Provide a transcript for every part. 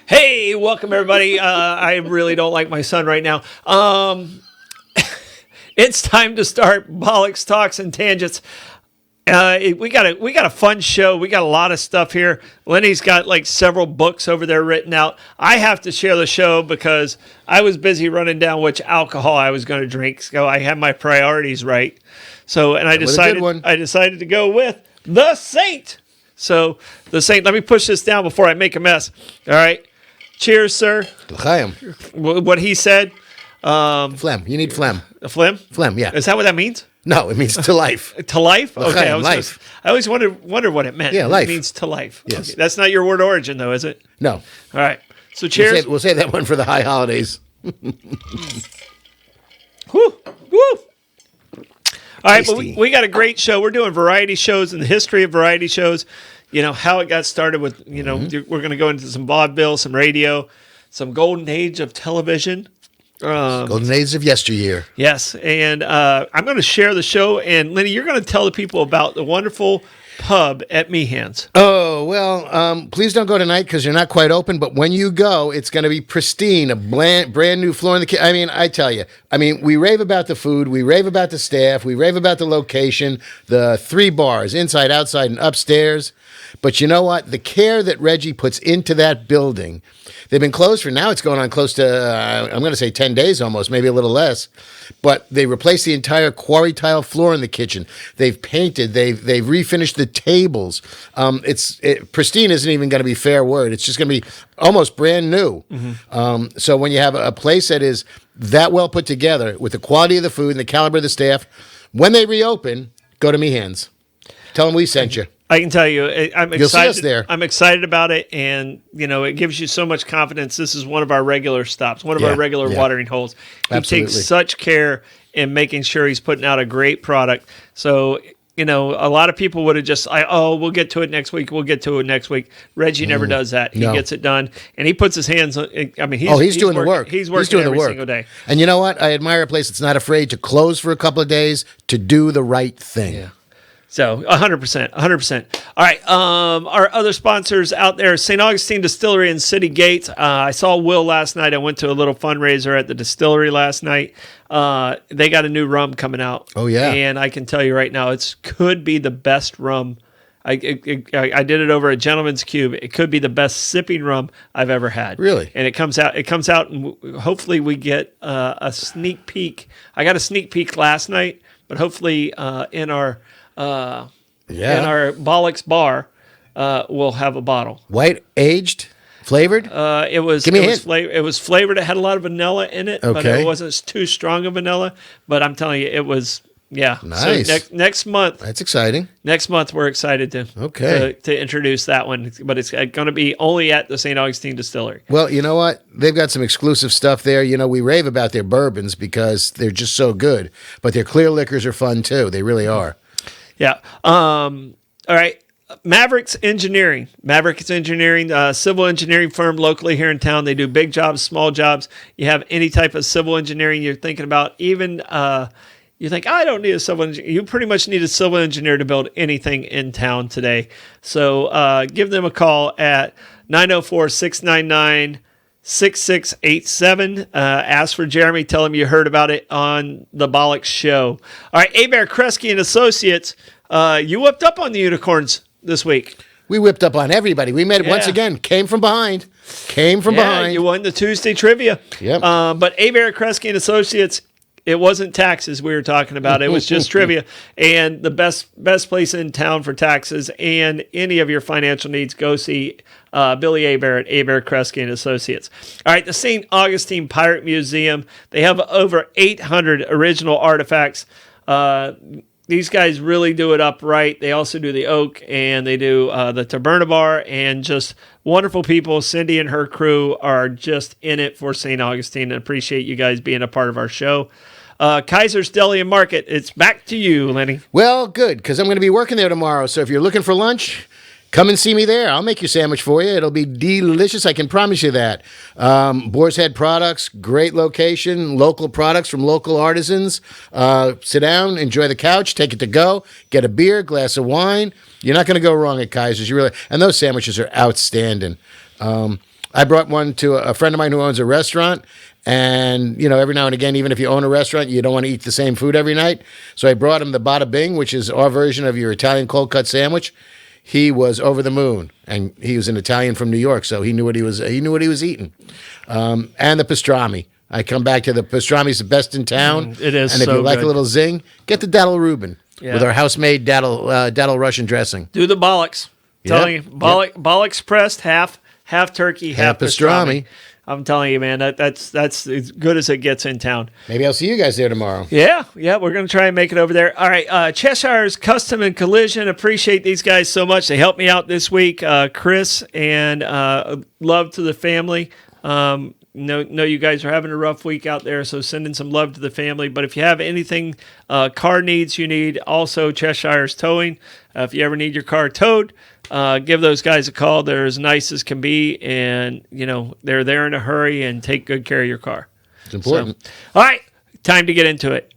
Hey, welcome everybody. I really don't like my son right now. It's time to start Bollox Talks and Tangents. We got a fun show. We got a lot of stuff here. Lenny's got like several books over there written out. I have to share the show because I was busy running down which alcohol I was going to drink. So I had my priorities right. So, and I decided to go with the Saint. So the Saint. Let me push this down before I make a mess. All right. Cheers, sir. L'chaim. What he said. Phlegm. You need phlegm. A phlegm? Phlegm, yeah. Is that what that means? No, it means to life. To life? L'chaim, Okay. life. I always wondered what it meant. Yeah, life. It means to life. Yes. Okay. That's not your word origin, though, is it? No. All right. So cheers. We'll say that one for the high holidays. Whew. Woo. All right, but Tasty. we got a great show. We're doing variety shows and the history of variety shows. You know, how it got started with, we're going to go into some vaudeville, some radio, some golden age of television. Golden days of yesteryear. Yes, and I'm going to share the show. And, Lenny, you're going to tell the people about the wonderful pub at Meehan's. Oh, well, please don't go tonight because you're not quite open. But when you go, it's going to be pristine, a brand new floor in the kitchen. I mean, I tell you. I mean, we rave about the food. We rave about the staff. We rave about the location, the 3 bars, inside, outside, and upstairs. But you know what? The care that Reggie puts into that building, they've been closed for now. It's going on close to, I'm going to say 10 days almost, maybe a little less. But they replaced the entire quarry tile floor in the kitchen. They've painted. They've refinished the tables. Pristine isn't even going to be a fair word. It's just going to be almost brand new. Mm-hmm. So when you have a place that is that well put together with the quality of the food and the caliber of the staff, when they reopen, go to Meehan's. Tell them we sent you. I can tell you, I'm excited. You'll see us there. I'm excited about it, and it gives you so much confidence. This is one of our regular stops, one of our regular watering holes. He Absolutely. takes such care in making sure he's putting out a great product. So, a lot of people would have just, we'll get to it next week. We'll get to it next week. Reggie never does that. He gets it done, and he puts his hands on. I mean, he's doing working, the work. He's working doing every the work. single day. And you know what? I admire a place that's not afraid to close for a couple of days to do the right thing. Yeah. So 100%, 100%. All right. Our other sponsors out there, St. Augustine Distillery and City Gate. I saw Will last night. I went to a little fundraiser at the distillery last night. They got a new rum coming out. Oh, yeah. And I can tell you right now, it could be the best rum. I did it over a Gentleman's Cube. It could be the best sipping rum I've ever had. Really? And it comes out, and hopefully we get a sneak peek. I got a sneak peek last night, but hopefully in our Bollox bar, we'll have a bottle. White, aged, flavored? It was flavored. It had a lot of vanilla in it, but it wasn't too strong of vanilla. But I'm telling you, it was, Nice. So next month. That's exciting. Next month, we're excited to introduce that one, but it's going to be only at the St. Augustine Distillery. Well, you know what? They've got some exclusive stuff there. We rave about their bourbons because they're just so good, but their clear liquors are fun too. They really are. Yeah. All right. Mavericks Engineering, civil engineering firm locally here in town. They do big jobs, small jobs. You have any type of civil engineering you're thinking about, even you think, I don't need a civil engineer. You pretty much need a civil engineer to build anything in town today. So give them a call at 904-699-6687. Ask for Jeremy. Tell him you heard about it on the Bollox Show. All right, Abear Kresge and Associates. You whipped up on the unicorns this week. We whipped up on everybody. We made it once again. Came from behind. You won the Tuesday trivia. Yep. But Abear Kresge and Associates, it wasn't taxes we were talking about. It was just trivia. And the best place in town for taxes and any of your financial needs, go see Billy Abear at Abear Kresge and Associates. All right, the St. Augustine Pirate Museum. They have over 800 original artifacts. These guys really do it upright. They also do the oak, and they do the Taberna Bar, and just wonderful people. Cindy and her crew are just in it for St. Augustine, and appreciate you guys being a part of our show. Kaiser's Deli and Market, it's back to you, Lenny. Well, good, because I'm going to be working there tomorrow. So if you're looking for lunch, come and see me there. I'll make your sandwich for you. It'll be delicious. I can promise you that. Boar's Head Products, great location, local products from local artisans. Sit down, enjoy the couch, take it to go, get a beer, glass of wine. You're not going to go wrong at Kaiser's. And those sandwiches are outstanding. I brought one to a friend of mine who owns a restaurant. And, every now and again, even if you own a restaurant, you don't want to eat the same food every night. So I brought him the Bada Bing, which is our version of your Italian cold cut sandwich. He was over the moon, and he was an Italian from New York, so he knew what he was eating. And the pastrami. I come back to the pastrami's the best in town. It is. And if so you like good. a little zing, get the Dattel Reuben with our house-made Dattel Russian dressing. Do the Bollox. Yep. Telling you, Bollox pressed, half turkey, half pastrami. I'm telling you, man, that's as good as it gets in town. Maybe I'll see you guys there tomorrow. Yeah, we're going to try and make it over there. All right, Cheshire's Custom and Collision. Appreciate these guys so much. They helped me out this week. Chris and love to the family. Know you guys are having a rough week out there, so sending some love to the family. But if you have anything, car needs you need, also Cheshire's Towing. If you ever need your car towed, give those guys a call. They're as nice as can be, and they're there in a hurry and take good care of your car. It's important. So, all right, time to get into it.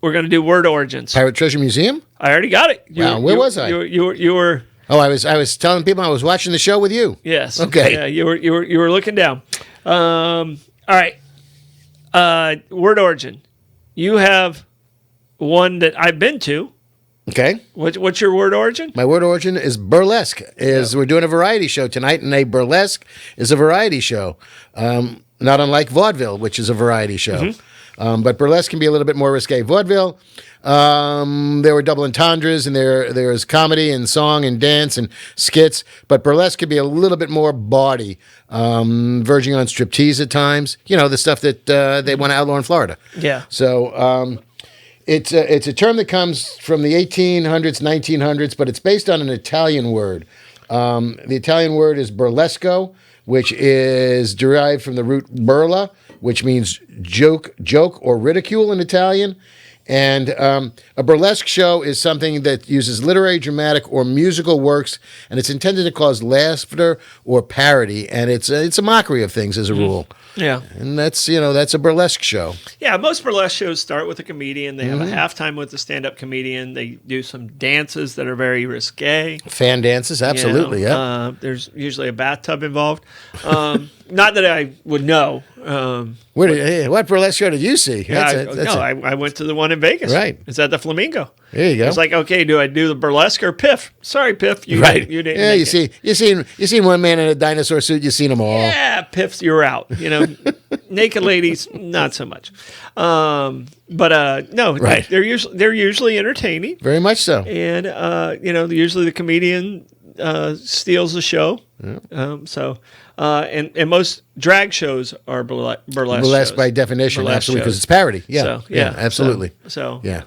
We're going to do word origins. Pirate Treasure Museum? I already got it. Wow, where was I? You were. Oh, I was telling people I was watching the show with you. Yes. Okay. Yeah, you were looking down. All right. Word origin. You have one that I've been to. Okay. What's your word origin? My word origin is burlesque. We're doing a variety show tonight, and a burlesque is a variety show, not unlike vaudeville, which is a variety show. Mm-hmm. But burlesque can be a little bit more risque. Vaudeville, there were double entendres, and there's comedy and song and dance and skits. But burlesque could be a little bit more bawdy, verging on striptease at times. The stuff that they want to outlaw in Florida. Yeah. So. It's a term that comes from the 1800s, 1900s, but it's based on an Italian word. The Italian word is burlesco, which is derived from the root burla, which means joke or ridicule in Italian. And a burlesque show is something that uses literary, dramatic, or musical works, and it's intended to cause laughter or parody, and it's a mockery of things as a rule. Yeah. And that's a burlesque show. Yeah, most burlesque shows start with a comedian. They have a halftime with a stand-up comedian. They do some dances that are very risque. Fan dances, absolutely, yeah. There's usually a bathtub involved. Not that I would know. What burlesque show did you see? I went to the one in Vegas. Right. It's at the Flamingo. There you go. It's like, okay, do I do the burlesque or Piff? Sorry, Piff. You didn't. Yeah, you seen one man in a dinosaur suit. You've seen them all. Yeah, Piff, you're out. Naked ladies, not so much. But no, right. They're usually entertaining. Very much so. And usually the comedian steals the show. Yeah. And most drag shows are burlesque shows. By definition, burlesque absolutely, shows. because it's parody. Yeah, So, absolutely. Yeah.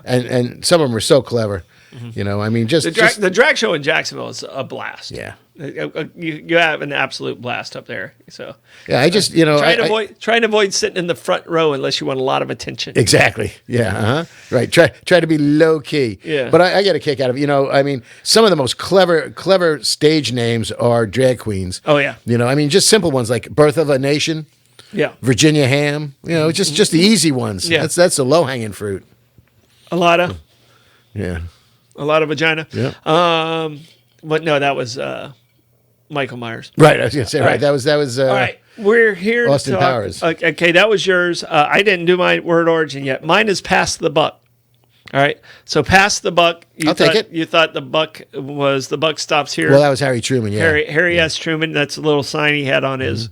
And some of them are so clever. Mm-hmm. Just the drag show in Jacksonville is a blast. Yeah. You have an absolute blast up there. So yeah, I just try and avoid sitting in the front row unless you want a lot of attention. Exactly. Yeah. Right. Try to be low key. Yeah. But I get a kick out of it. Some of the most clever stage names are drag queens. Oh yeah. Just simple ones like Birth of a Nation. Yeah. Virginia Ham. Just the easy ones. Yeah. That's the low hanging fruit. A lot of. Yeah. A lot of vagina. Yeah. But no, that was Michael Myers. Right. I was going to say, right. That was. All right. We're here Austin to talk. Powers. Okay, that was yours. I didn't do my word origin yet. Mine is pass the buck. All right. So pass the buck. I'll take it. You thought the buck stops here. Well, that was Harry Truman, yeah. Harry S. Truman. That's a little sign he had on his,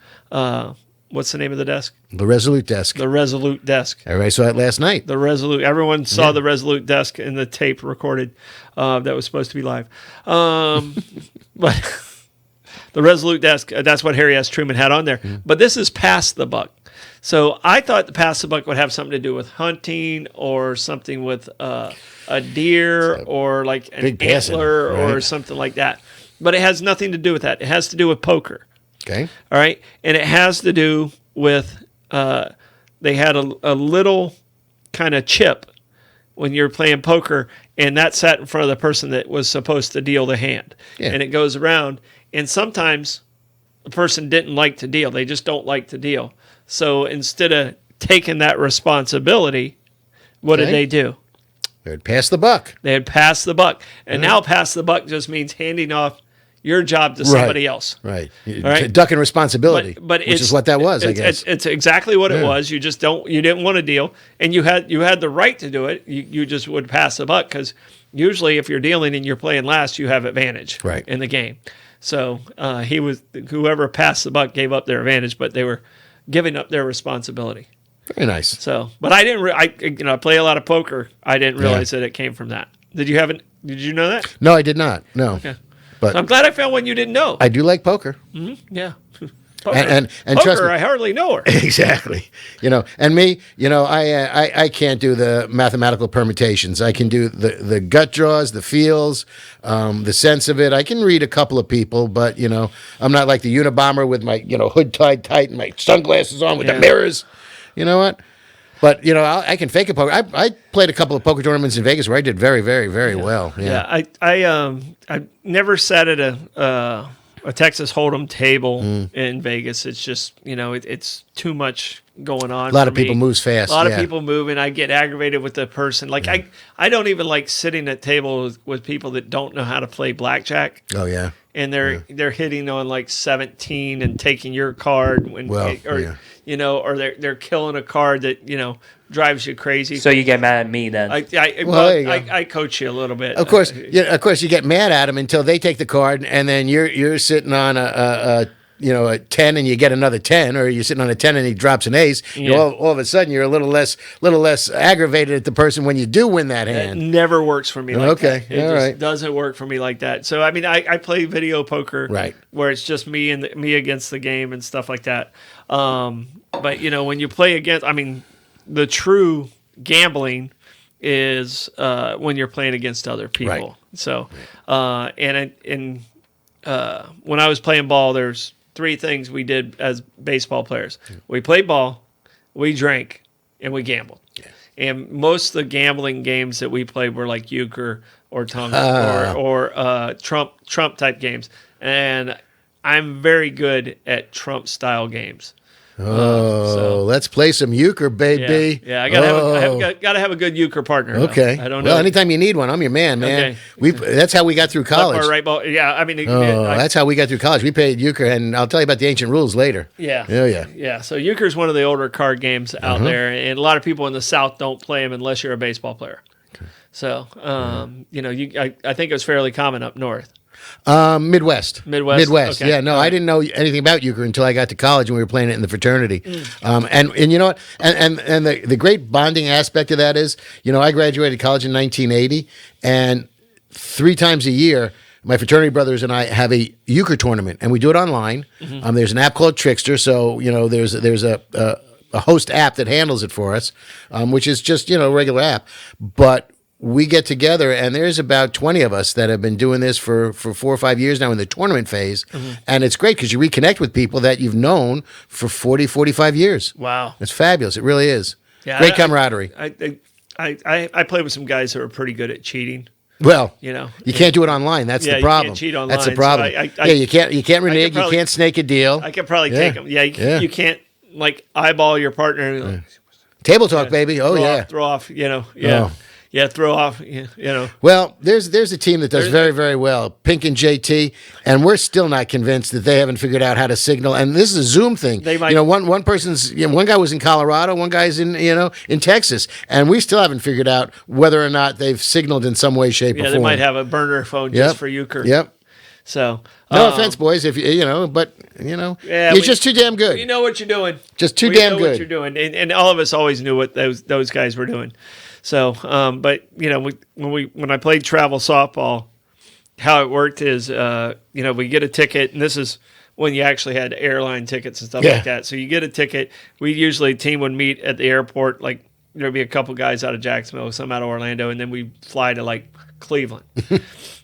what's the name of the desk? The Resolute Desk. The Resolute Desk. Everybody saw it last night. The Resolute. Everyone saw the Resolute Desk in the tape recorded that was supposed to be live. But the Resolute Desk, that's what Harry S. Truman had on there. Mm. But this is pass the buck. So I thought the pass the buck would have something to do with hunting or something with a deer or like an antler or something like that. But it has nothing to do with that. It has to do with poker. Okay. All right. And it has to do with they had a little kind of chip when you're playing poker, and that sat in front of the person that was supposed to deal the hand. Yeah. And it goes around. And sometimes the person didn't like to deal. They just don't like to deal. So instead of taking that responsibility, what did they do? They had passed the buck. They had passed the buck. And now pass the buck just means handing off your job to somebody else. Right. Right. Ducking responsibility. But which is what that was, I guess. It's exactly what it was. You just you didn't want to deal, and you had the right to do it. You just would pass the buck, because usually if you're dealing and you're playing last, you have advantage in the game. So whoever passed the buck gave up their advantage, but they were giving up their responsibility. Very nice. So, but I didn't. I play a lot of poker. I didn't realize that it came from that. Did you know that? No, I did not. No. Okay. But so I'm glad I found one you didn't know. I do like poker. Mm-hmm. Yeah. Poker. And poker, trust me, I hardly know her. Exactly. And me, I can't do the mathematical permutations. I can do the gut draws, the feels, the sense of it. I can read a couple of people, but I'm not like the Unabomber with my hood tied tight and my sunglasses on with the mirrors. You know what? But I can fake a poker. I played a couple of poker tournaments in Vegas where I did very, very, very well. Yeah. I never sat at a Texas Hold'em table in Vegas. It's just it's too much going on. A lot of people moves fast. A lot of people move, and I get aggravated with the person. Like I don't even like sitting at tables with people that don't know how to play blackjack. Oh yeah. And they're hitting on like 17 and taking your card or they're killing a card that drives you crazy. So you get mad at me then? I coach you a little bit. Of course, you get mad at them until they take the card, and then you're sitting on a 10 and you get another 10, or you're sitting on a 10 and he drops an ace. All of a sudden you're a little less aggravated at the person when you do win that hand. It never works for me like that. It all right. Doesn't work for me like that. So I mean, I play video poker, where it's just me and me against the game and stuff like that. But when you play against, the true gambling is when you're playing against other people. Right. So when I was playing ball, there's 3 things we did as baseball players. We played ball, we drank, and we gambled. Yeah. And most of the gambling games that we played were like euchre or tongue or Trump type games. And I'm very good at Trump style games. Let's play some euchre, baby. Yeah, I gotta have a good euchre partner. Okay. Though. I don't know. Well, anytime you need one, I'm your man. Okay. That's how we got through college. Left or right ball. Yeah, that's how we got through college. We played euchre, and I'll tell you about the ancient rules later. Yeah. Oh yeah. Yeah. So euchre is one of the older card games out there, and a lot of people in the South don't play them unless you're a baseball player. Okay. So, I think it was fairly common up north. Midwest. Okay. Yeah, no, I didn't know anything about euchre until I got to college and we were playing it in the fraternity. And you know what? And the great bonding aspect of that is, I graduated college in 1980, and 3 times a year, my fraternity brothers and I have a euchre tournament, and we do it online. There's an app called Trickster, so there's a host app that handles it for us, which is just a regular app, but we get together, and there's about 20 of us that have been doing this for 4 or 5 years now in the tournament phase. And it's great because you reconnect with people that you've known for 40, 45 years. Wow. It's fabulous. It really is. Yeah, great camaraderie. I play with some guys who are pretty good at cheating. Well, you can't do it online. That's the problem. You can't cheat online. That's the problem. So you can't renege. You can't snake a deal. I could probably take them. Yeah, you can't eyeball your partner. Table talk, baby. Oh, throw off. Yeah, throw off. Well, there's a team that does very, very well, Pink and JT, and we're still not convinced that they haven't figured out how to signal. And this is a Zoom thing. They might, one person's one guy was in Colorado, one guy's in Texas, and we still haven't figured out whether or not they've signaled in some way, shape, or form. They might have a burner phone just for euchre. Yep. So no offense, boys, if but you're just too damn good. You know what you're doing. Just too damn good. What you're doing, and all of us always knew what those guys were doing. So, but when I played travel softball, how it worked is, we get a ticket, and this is when you actually had airline tickets and stuff like that. So you get a ticket. A team would meet at the airport. Like there'd be a couple guys out of Jacksonville, some out of Orlando, and then we fly to like Cleveland. All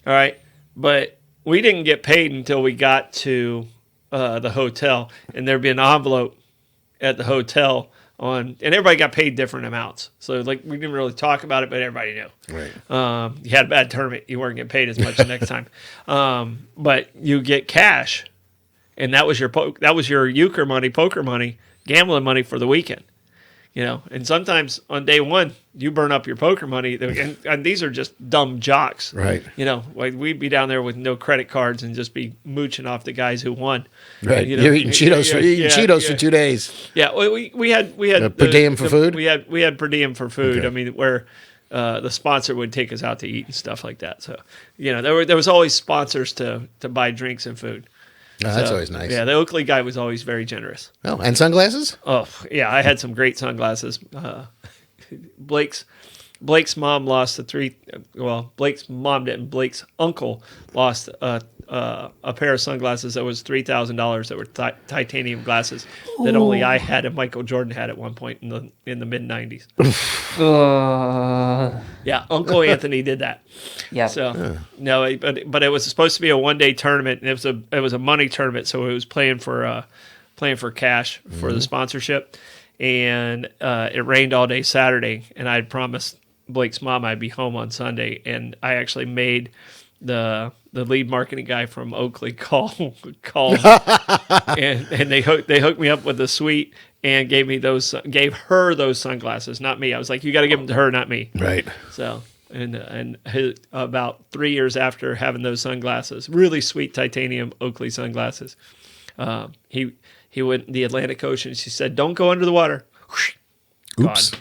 right, but we didn't get paid until we got to the hotel, and there'd be an envelope at the hotel. And everybody got paid different amounts. So, we didn't really talk about it, but everybody knew. Right. You had a bad tournament. You weren't getting paid as much the next time. But you get cash, and that was your euchre money, poker money, gambling money for the weekend. And sometimes on day one, you burn up your poker money. And these are just dumb jocks. Right. Like we'd be down there with no credit cards and just be mooching off the guys who won. Right. You're eating Cheetos for 2 days. Yeah. We had per diem for food? We had per diem for food. Okay. I mean, where the sponsor would take us out to eat and stuff like that. So, there was always sponsors to buy drinks and food. Oh, that's always nice. Yeah, the Oakley guy was always very generous. Oh, and sunglasses? Oh, yeah, I had some great sunglasses. Blake's mom lost Blake's mom didn't. Blake's uncle lost a pair of sunglasses that was $3,000 that were titanium glasses that only I had and Michael Jordan had at one point in the mid '90s. Yeah, Uncle Anthony did that. Yeah. So no, but it was supposed to be a 1-day tournament, and it was a money tournament, so it was playing for cash for the sponsorship, and it rained all day Saturday, and I had promised Blake's mom I'd be home on Sunday, and I actually made the lead marketing guy from Oakley call and they hooked me up with a suite and gave her those sunglasses, not me. I was like, you got to give them to her, not me. Right. So about 3 years after having those sunglasses, really sweet titanium Oakley sunglasses, he went in the Atlantic Ocean. She said, "Don't go under the water." Oops.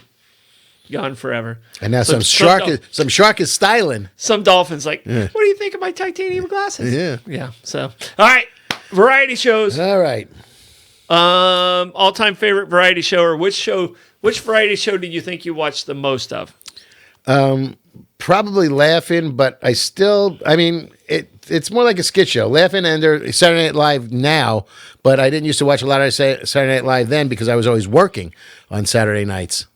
Gone forever. And now some shark is styling. Some dolphins like, what do you think of my titanium glasses? Yeah. Yeah. So, all right. Variety shows. All right. All-time favorite variety show, or which variety show do you think you watched the most of? Probably Laughing, but it's more like a skit show. Laughing and they're Saturday Night Live now, but I didn't used to watch a lot of Saturday Night Live then because I was always working on Saturday nights.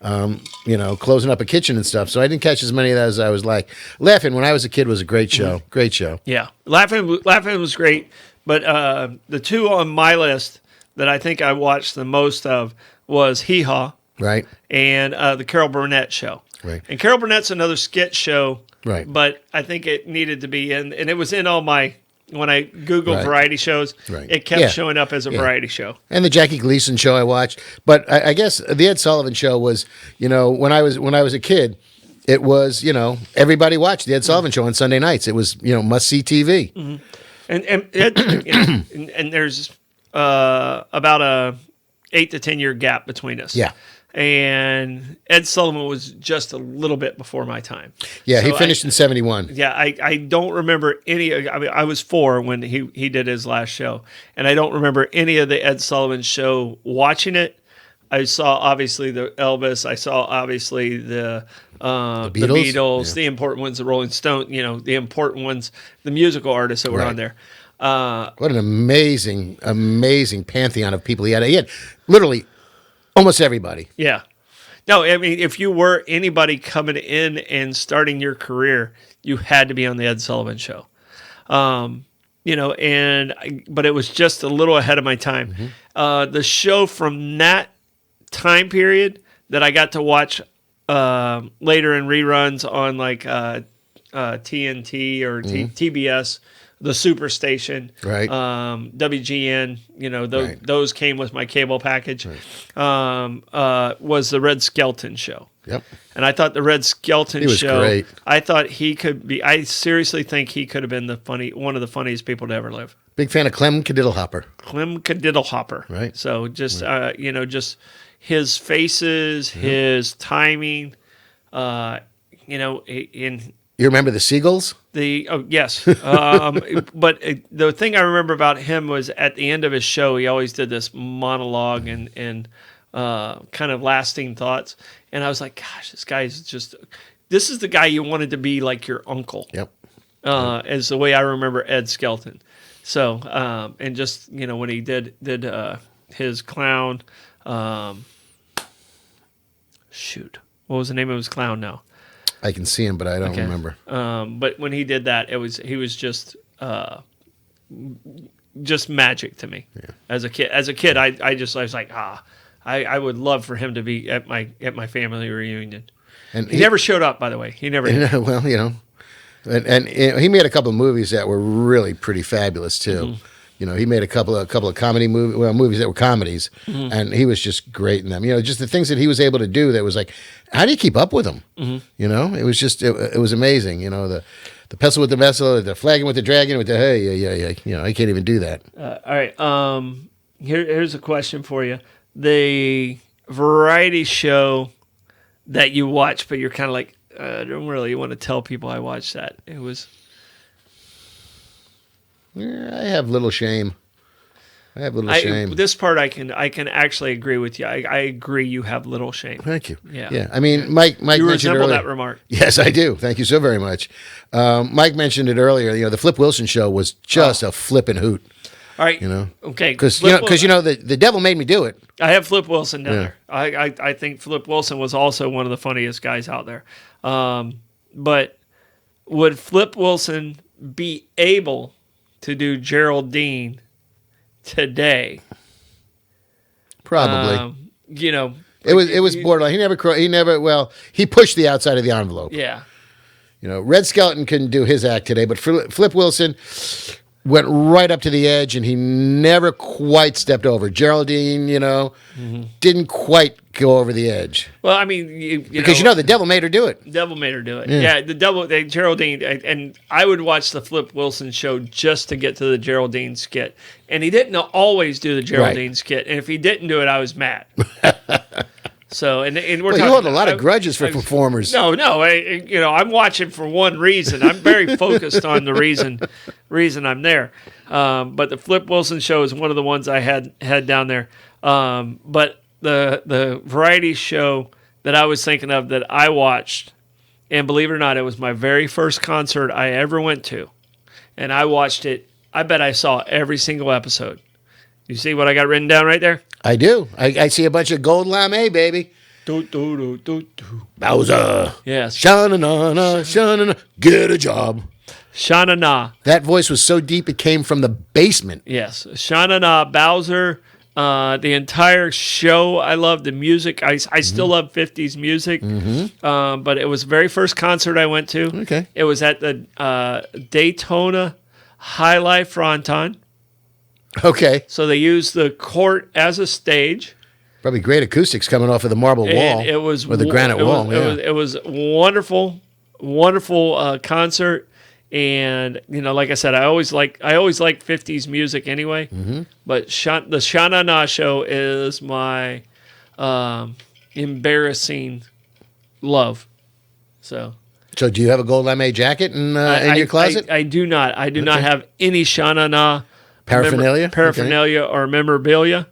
Closing up a kitchen and stuff. So I didn't catch as many of those as I was like. Laughing when I was a kid was a great show. Mm-hmm. Great show. Yeah. Laughing was great. But the two on my list that I think I watched the most of was Hee Haw. Right. And the Carol Burnett show. Right. And Carol Burnett's another skit show. Right. But I think it needed to be in, and it was in all my, when I Googled variety shows, it kept showing up as a variety show. And the Jackie Gleason show I watched. But I guess the Ed Sullivan show was, when I was a kid, it was, everybody watched the Ed Sullivan show on Sunday nights. It was, must-see TV. Mm-hmm. And there's about a 8 to 10 year gap between us. Yeah. And Ed Sullivan was just a little bit before my time. Yeah, so he finished in 71. Yeah, I don't remember any. I mean, I was 4 when he did his last show, and I don't remember any of the Ed Sullivan show watching it. I saw obviously the Elvis. I saw obviously the Beatles, the important ones, the Rolling Stones. The important ones, the musical artists that were on there. What an amazing pantheon of people he had. He had literally almost everybody. Yeah. No, I mean, if you were anybody coming in and starting your career, you had to be on the Ed Sullivan show. But it was just a little ahead of my time. Mm-hmm. The show from that time period that I got to watch later in reruns on like TNT or TBS, the Superstation, right? WGN, those came with my cable package. Right. Was the Red Skelton show. Yep. And I thought the Red Skelton show. Great. I thought he could be. I seriously think he could have been one of the funniest people to ever live. Big fan of Clem Cadiddlehopper. Right. So just just his faces, his timing. You remember the Seagulls? Yes. But the thing I remember about him was at the end of his show, he always did this monologue and kind of lasting thoughts. And I was like, gosh, this is the guy you wanted to be like your uncle. Yep. Is the way I remember Ed Skelton. So, and just, when he did his clown, what was the name of his clown now? I can see him, but I don't remember. But when he did that, he was just magic to me. Yeah. As a kid, I was like, I would love for him to be at my family reunion. And he never showed up, by the way. He never did. Well, and he made a couple of movies that were really pretty fabulous too. He made a couple of comedy movies that were comedies, and he was just great in them. Just the things that he was able to do. That was like, how do you keep up with him? It was just it was amazing. The pestle with the vessel, the flagon with the dragon, with the yeah. I can't even do that. All right. Here's a question for you. The variety show that you watch, but you're kind of like, I don't really want to tell people I watched that. It was. I have little shame. This part I can actually agree with you. I agree you have little shame. Thank you. Yeah. I mean, Mike You mentioned resemble earlier. that remark. Yes, I do. Thank you so very much. Mike mentioned it earlier. The Flip Wilson show was just a flippin' hoot. All right. Okay. Because the devil made me do it. I have Flip Wilson down there. I think Flip Wilson was also one of the funniest guys out there. But would Flip Wilson be able to do Geraldine today? Probably. It was borderline. He pushed the outside of the envelope. Yeah. Red Skelton couldn't do his act today, but Flip Wilson went right up to the edge, and he never quite stepped over. Geraldine, didn't quite go over the edge. Well, I mean, because the devil made her do it. The devil made her do it. Yeah, Geraldine, and I would watch the Flip Wilson show just to get to the Geraldine skit. And he didn't always do the Geraldine skit, and if he didn't do it, I was mad. So, and we're talking, you hold a lot of grudges for performers. No, I'm watching for one reason. I'm very focused on the reason I'm there. But the Flip Wilson show is one of the ones I had down there. But the variety show that I was thinking of that I watched, and believe it or not, it was my very first concert I ever went to, and I watched it. I bet I saw every single episode. You see what I got written down right there? I do. I see a bunch of gold lame, baby. Bowser. Yes. Sha-na-na-na, sha-na-na, get a job. Sha-na-na. That voice was so deep it came from the basement. Yes. Sha-na-na, Bowser. The entire show, I love the music. I still love 50s music. But it was the very first concert I went to. Okay. It was at the Daytona High Life Fronton. Okay. So they used the court as a stage. Probably great acoustics coming off of the marble wall. It was or the granite wall. It was wonderful, wonderful concert. And like I said, I always like 50s music anyway. But the Sha Na Na show is my embarrassing love. So do you have a gold lame jacket in your closet? I do not. I do not have any Sha Na Na paraphernalia or memorabilia.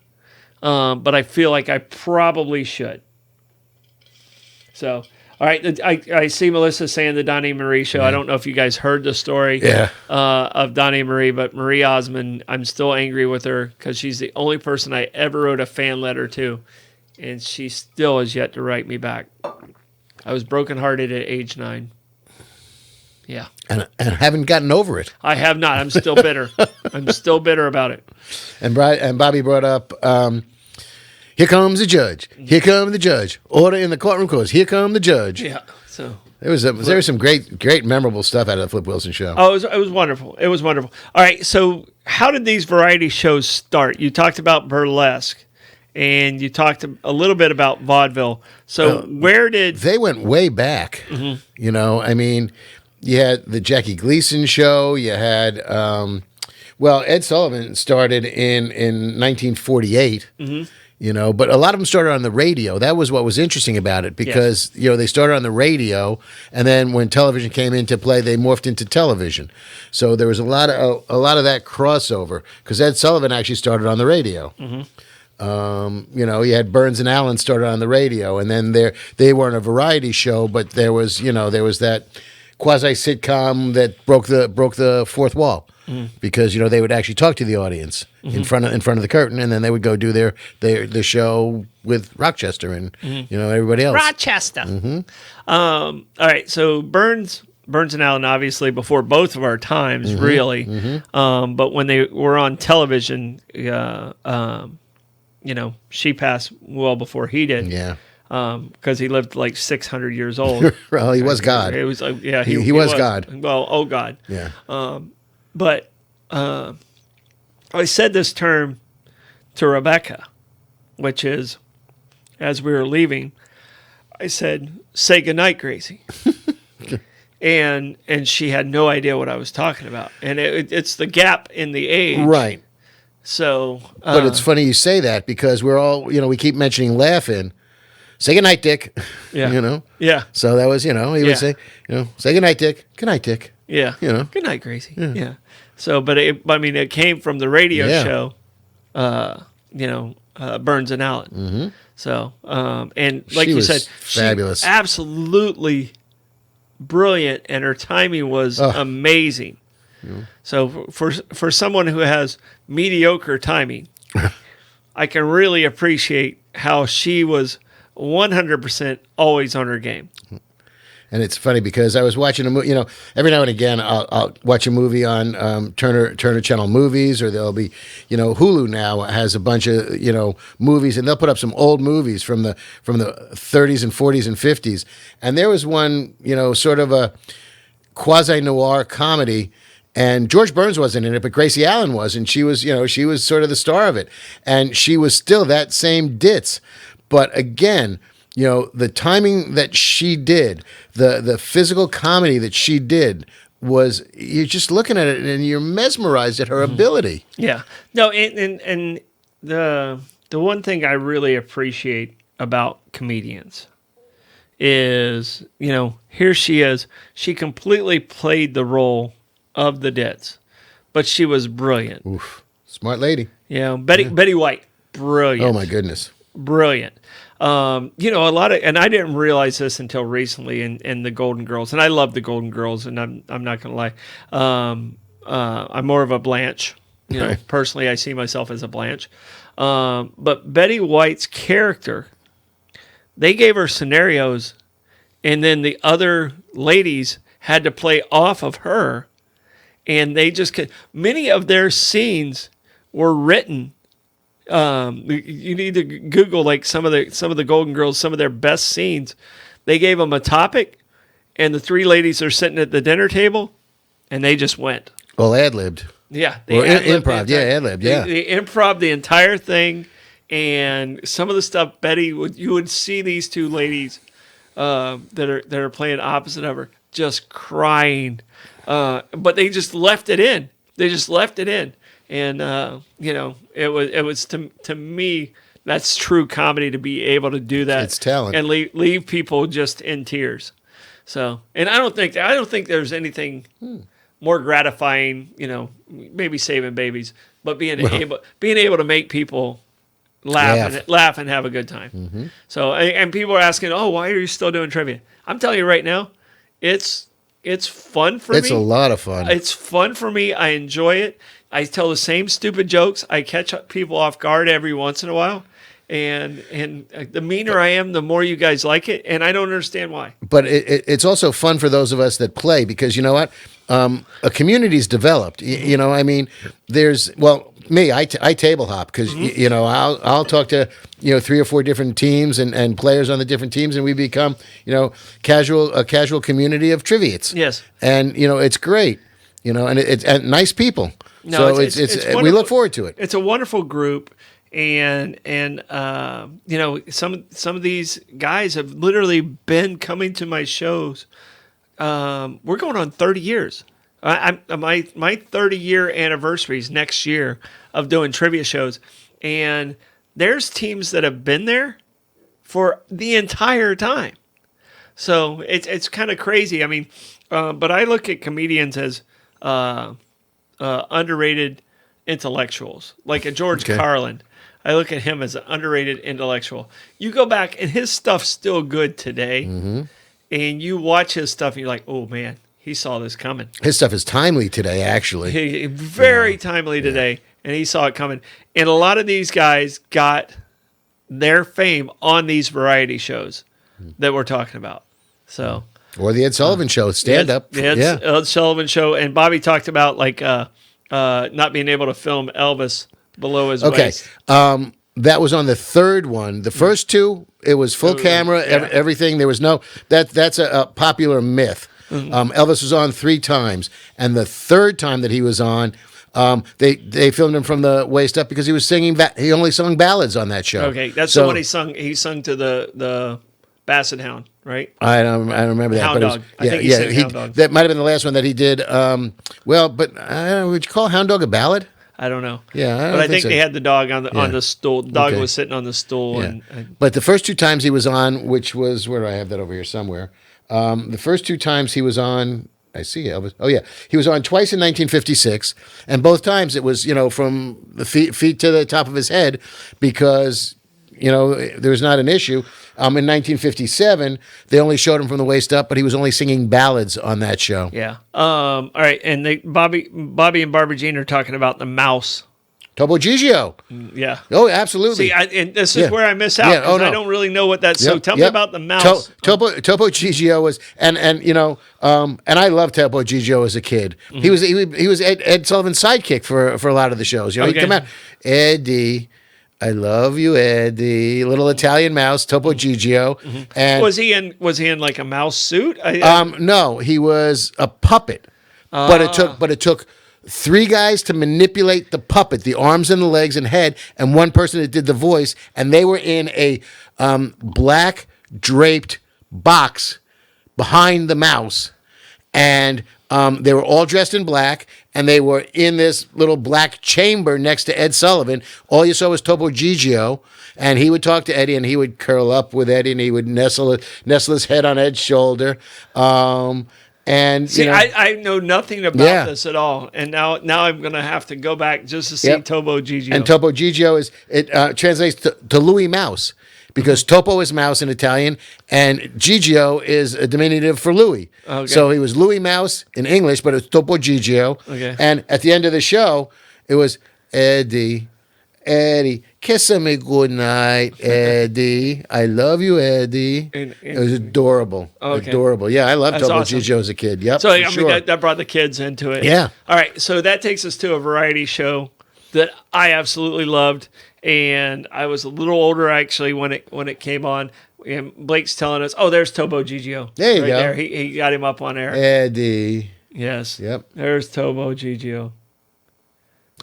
But I feel like I probably should. So, all right. I see Melissa saying the Donnie Marie show. I don't know if you guys heard the story of Donnie Marie, but Marie Osmond, I'm still angry with her because she's the only person I ever wrote a fan letter to, and she still has yet to write me back. I was brokenhearted at age 9. Yeah. And haven't gotten over it. I have not. I'm still bitter. I'm still bitter about it. And Bobby brought up, here comes the judge. Here comes the judge. Order in the courtroom closed. Here comes the judge. Yeah. So there was some great memorable stuff out of the Flip Wilson show. Oh, it was wonderful. It was wonderful. All right. So how did these variety shows start? You talked about burlesque, and you talked a little bit about vaudeville. So where did they went way back? I mean. You had the Jackie Gleason show. You had, Ed Sullivan started in 1948. But a lot of them started on the radio. That was what was interesting about it because they started on the radio, and then when television came into play, they morphed into television. So there was a lot of that crossover because Ed Sullivan actually started on the radio. You had Burns and Allen started on the radio, and then they were on a variety show, but there was that quasi sitcom that broke the fourth wall because they would actually talk to the audience in front of the curtain, and then they would go do their show with Rochester and everybody else. Rochester. All right, so Burns and Allen, obviously before both of our times, really. But when they were on television, she passed well before he did. Yeah. Because he lived like 600 years old. Well, he was God. It was he was God. Well, oh God. Yeah. But I said this term to Rebecca, which is, as we were leaving, I said, "Say goodnight, Gracie." and she had no idea what I was talking about. And it's the gap in the age. Right. So, But it's funny you say that because we're all, we keep mentioning laughing. Say goodnight, Dick. Yeah. Yeah. So that was, he would say, say goodnight, Dick. Good night, Dick. Yeah. Good night, Gracie. Yeah. So, but it came from the radio show, Burns and Allen. Mm-hmm. So, and like you said, fabulous. She absolutely brilliant, and her timing was amazing. Yeah. So for someone who has mediocre timing, I can really appreciate how she was 100% always on her game. And it's funny because I was watching a movie, every now and again I'll watch a movie on Turner Channel Movies, or there'll be, Hulu now has a bunch of, movies, and they'll put up some old movies from the 30s and 40s and 50s. And there was one, sort of a quasi-noir comedy, and George Burns wasn't in it, but Gracie Allen was, and she was sort of the star of it. And she was still that same ditz. But again, the timing that she did, the physical comedy that she did was, you're just looking at it and you're mesmerized at her ability. Yeah. No, and the one thing I really appreciate about comedians is, here she is. She completely played the role of the ditz, but she was brilliant. Oof. Smart lady. Betty White, brilliant. Oh my goodness. Brilliant. A lot of, and I didn't realize this until recently in the Golden Girls, and I love the Golden Girls, and I'm not going to lie. I'm more of a Blanche. Right. Personally, I see myself as a Blanche. But Betty White's character, they gave her scenarios, and then the other ladies had to play off of her, and many of their scenes were written. You need to Google like some of the Golden Girls, some of their best scenes. They gave them a topic, and the three ladies are sitting at the dinner table, and they just went. Well, ad-libbed. Yeah. Or improv. Ad-libbed. Yeah. They improv the entire thing, and some of the stuff, you would see these two ladies that are playing opposite of her just crying, but they just left it in. And it was to me, that's true comedy, to be able to do that. It's talent, and leave people just in tears. So, and I don't think there's anything more gratifying, maybe saving babies, but being able to make people laugh and have a good time. Mm-hmm. So, and people are asking, "Oh, why are you still doing trivia?" I'm telling you right now, it's fun for me. It's a lot of fun. It's fun for me. I enjoy it. I tell the same stupid jokes. I catch people off guard every once in a while. And the meaner I am, the more you guys like it. And I don't understand why. But it's also fun for those of us that play, because you know what? A community's developed. There's, me, I table hop because, I'll talk to, 3 or 4 different teams and players on the different teams, and we become, a casual community of triviates. Yes. And, it's great, and it's nice people. No, so it's we look forward to it. It's a wonderful group. And some of these guys have literally been coming to my shows. We're going on 30 years. My 30-year anniversary is next year of doing trivia shows, and there's teams that have been there for the entire time. So it's kind of crazy. I mean, but I look at comedians as underrated intellectuals, like a George Carlin. I look at him as an underrated intellectual. You go back, and his stuff's still good today. Mm-hmm. And you watch his stuff, and you're like, oh, man, he saw this coming. His stuff is timely today, actually. Very timely today, and he saw it coming. And a lot of these guys got their fame on these variety shows that we're talking about. So, or the Ed Sullivan Show, stand-up. Ed Sullivan Show. And Bobby talked about, like, not being able to film Elvis below his waist. That was on the third one. The first two, it was full camera, everything. There was no that's a popular myth. Mm-hmm. Elvis was on 3 times, and the third time that he was on, They filmed him from the waist up because he was singing. He only sung ballads on that show. Okay, that's the one he sung. He sung to the Basset Hound, right? I don't remember that. Hound but Dog. I think he sang Hound Dog. That might have been the last one that he did. But I don't know, would you call Hound Dog a ballad? I don't know. Yeah, but I think so. they had the dog on the stool. The dog was sitting on the stool. Yeah. And but the first 2 times he was on, which was, where do I have that over here somewhere? The first 2 times he was on, I see Elvis. Oh yeah, he was on twice in 1956, and both times it was from the feet to the top of his head, because there was not an issue. In 1957, they only showed him from the waist up, but he was only singing ballads on that show. Yeah. All right, and Bobby and Barbara Jean are talking about the mouse. Topo Gigio. Yeah. Oh, absolutely. See, and this is where I miss out, because I don't really know what that's. So tell me about the mouse. Topo Gigio was, and I loved Topo Gigio as a kid. Mm-hmm. He was Ed Sullivan's sidekick for a lot of the shows. He'd come out, Eddie, I love you, Eddie. Little Italian mouse, Topo Gigio. Mm-hmm. And was he in like a mouse suit? No, he was a puppet. But it took 3 guys to manipulate the puppet, the arms and the legs and head, and 1 person that did the voice, and they were in a black draped box behind the mouse, and they were all dressed in black, and they were in this little black chamber next to Ed Sullivan. All you saw was Topo Gigio, and he would talk to Eddie, and he would curl up with Eddie, and he would nestle his head on Ed's shoulder. And see, I know nothing about this at all, and now I'm going to have to go back just to see Topo Gigio. And Topo Gigio translates to Louis Mouse, because Topo is mouse in Italian, and Gigio is a diminutive for Louis. Okay. So he was Louis Mouse in English, but it's Topo Gigio. Okay. And at the end of the show, it was Eddie, kiss me good night, Eddie. I love you, Eddie. It was adorable. Okay. Adorable. Yeah, I loved Topo Gigio as a kid. Yep. So that brought the kids into it. Yeah. All right. So that takes us to a variety show that I absolutely loved. And I was a little older actually when it came on. And Blake's telling us, "Oh, there's Topo Gigio." There you go. There. He got him up on air. Eddie. Yes. Yep. There's Topo Gigio.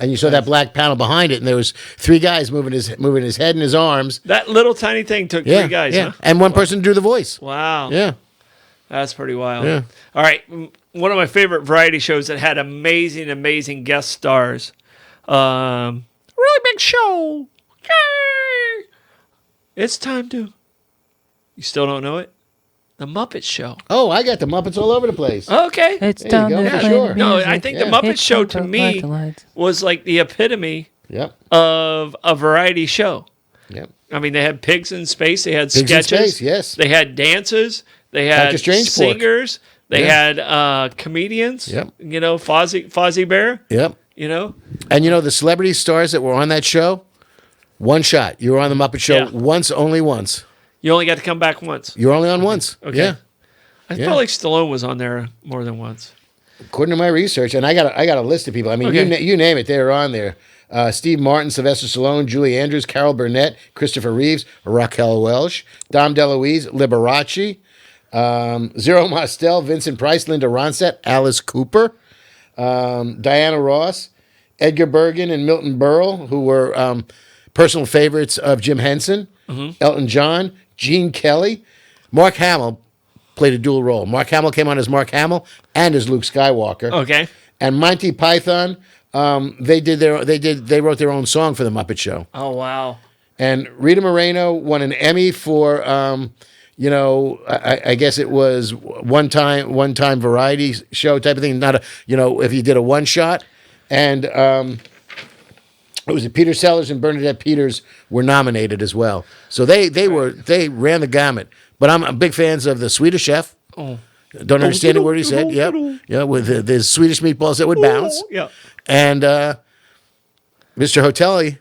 And you saw that black panel behind it, and there was 3 guys moving his head and his arms. That little tiny thing took 3 guys, huh? And 1 person to do the voice. Wow. Yeah. That's pretty wild. Yeah. All right. One of my favorite variety shows that had amazing guest stars. Really big show. Yay! It's time to... You still don't know it? The Muppet Show. Oh, I got the Muppets all over the place. Okay. It's time to play sure. No, I think the Muppet Show to me was like the epitome of a variety show. Yep. I mean, they had pigs in space. They had pigs sketches. In space, yes. They had dances. They had singers. They had comedians. Yep. Fozzie Bear. Yep. And the celebrity stars that were on that show, 1 shot. You were on the Muppet Show once, only once. You only got to come back once. You were only on once. Okay. Yeah. I felt like Stallone was on there more than once. According to my research, and I got a list of people. I mean, you name it, they're on there. Steve Martin, Sylvester Stallone, Julie Andrews, Carol Burnett, Christopher Reeves, Raquel Welch, Dom DeLuise, Liberace, Zero Mostel, Vincent Price, Linda Ronstadt, Alice Cooper, Diana Ross, Edgar Bergen, and Milton Berle, who were personal favorites of Jim Henson, Elton John, Gene Kelly. Mark Hamill played a dual role. Mark Hamill came on as Mark Hamill and as Luke Skywalker. Okay. And Monty Python, they wrote their own song for the Muppet Show. Oh wow. And Rita Moreno won an Emmy for I guess it was one time variety show type of thing, not if you did a 1 shot. And it was Peter Sellers and Bernadette Peters were nominated as well. So they ran the gamut. But I'm big fans of the Swedish Chef. Oh. Don't understand a word he said. Yep. Yeah, with the Swedish meatballs that would bounce. Yeah. And Mr. Hotelli,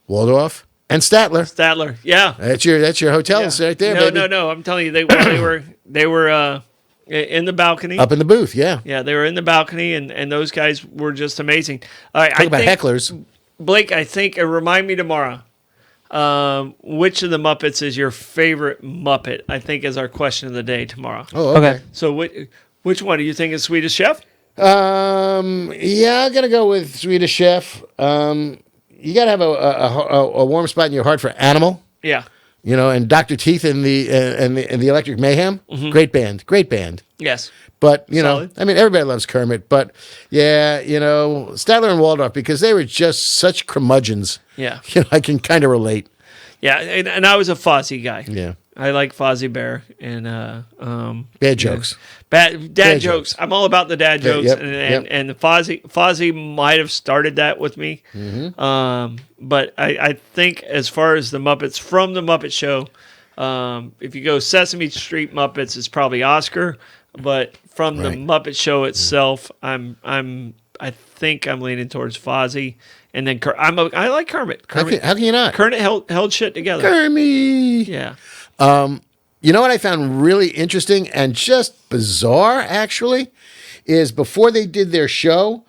Waldorf, and Statler. Yeah. That's your hotels right there, baby. No. I'm telling you, they were in the balcony. Up in the booth, yeah. Yeah, they were in the balcony, and those guys were just amazing. All right, Talk about hecklers. Blake, I think, remind me tomorrow, which of the Muppets is your favorite Muppet, I think is our question of the day tomorrow. Oh, okay. So which one do you think is Swedish Chef? Yeah, I'm gonna go with Swedish Chef. You gotta have a warm spot in your heart for Animal. Yeah. And Dr. Teeth and the Electric Mayhem. Great band. Yes. But Solid. everybody loves Kermit. But yeah, Statler and Waldorf, because they were just such curmudgeons. Yeah. I can kind of relate. Yeah, and I was a Fozzie guy. Yeah. I like Fozzie Bear and Bad jokes. Bad dad jokes. I'm all about the dad jokes, yep, and the Fozzie might have started that with me. But I think as far as the Muppets from the Muppet Show, if you go Sesame Street Muppets, it's probably Oscar. But from the Muppet Show itself, I think I'm leaning towards Fozzie, and then I like Kermit. How can you not? Kermit held shit together. Kermit. Yeah. You know what I found really interesting and just bizarre, actually, is before they did their show,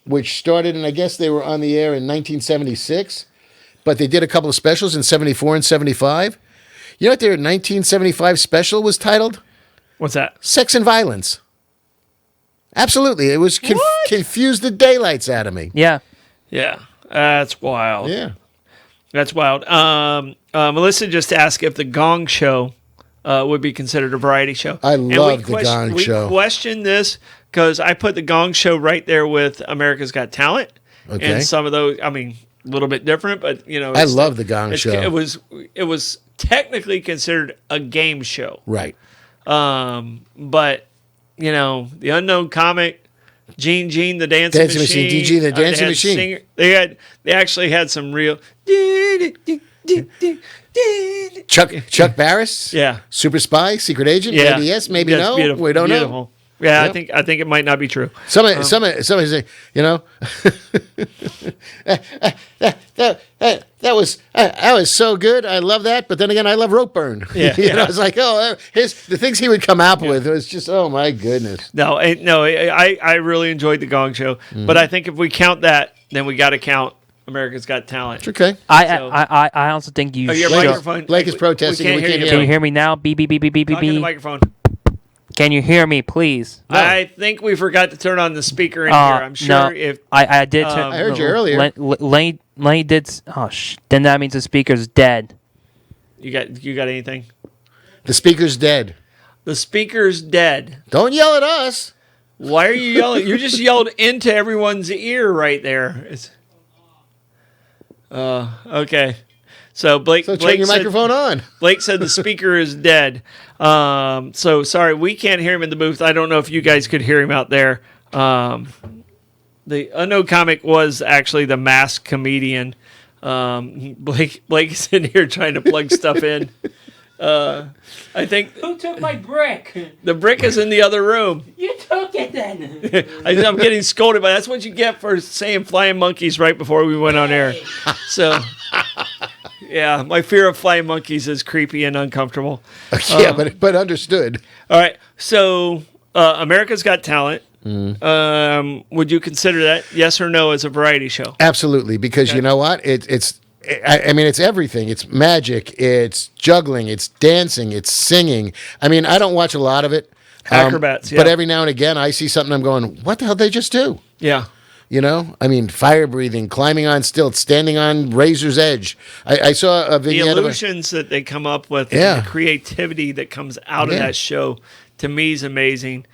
which started, and I guess they were on the air in 1976, but they did a couple of specials in 74 and 75. You know what their 1975 special was titled? What's that? Sex and Violence. Absolutely. It was confused the daylights out of me. Yeah. Yeah. That's wild. Yeah. That's wild. Melissa just asked if the Gong Show would be considered a variety show. I love the Gong Show. We questioned this because I put the Gong Show right there with America's Got Talent. Okay. And some of those, a little bit different, but I love the Gong Show. It was technically considered a game show. Right. But the Unknown Comic, Gene the Dancing Machine, DG the Dancing Machine. They actually had some real Chuck Barris. Yeah. Super Spy, Secret Agent. Yeah. Maybe yes, maybe That's no. beautiful. We don't Beautiful. know. Yeah, Yep. I think it might not be true. Somebody say, that was so good. I love that, but then again, I love rope burn. Yeah, It's like, the things he would come up with was just, oh my goodness. No, I really enjoyed the Gong Show, but I think if we count that, then we got to count America's Got Talent. It's okay. I also think you Your should. microphone. Blake is protesting. We can't hear Can you you. hear me now? Beep, beep, beep, beep, beep, beep, Talk in the beep. microphone. Can you hear me, please? No. I think we forgot to turn on the speaker in here. I'm sure no, if I did. I heard you earlier. Lenny did. Then that means the speaker's dead. you got anything. The speaker's dead. The speaker's dead. Don't yell at us. Why are you yelling? You just yelled into everyone's ear right there. Okay. So Blake So turn Blake your said, microphone on. Blake said the speaker is dead. So sorry, we can't hear him in the booth. I don't know if you guys could hear him out there. The Unknown Comic was actually the masked comedian. Blake is in here trying to plug stuff in. I think Who took my brick? the brick is in the other room. You took it then. I'm getting scolded, but that's what you get for saying flying monkeys right before we went on air. So, yeah, my fear of flying monkeys is creepy and uncomfortable. Yeah, but understood. All right, so America's Got Talent. Would you consider that yes or no as a variety show? Absolutely, because you know what? It's everything. It's magic. It's juggling. It's dancing. It's singing. I don't watch a lot of it. Acrobats, yeah. But every now and again, I see something. I'm going, what the hell did they just do? Yeah. Fire breathing, climbing on stilts, standing on razor's edge. I saw a The vignette illusions that they come up with, Yeah. and the creativity that comes out of Yeah. that show, to me is amazing.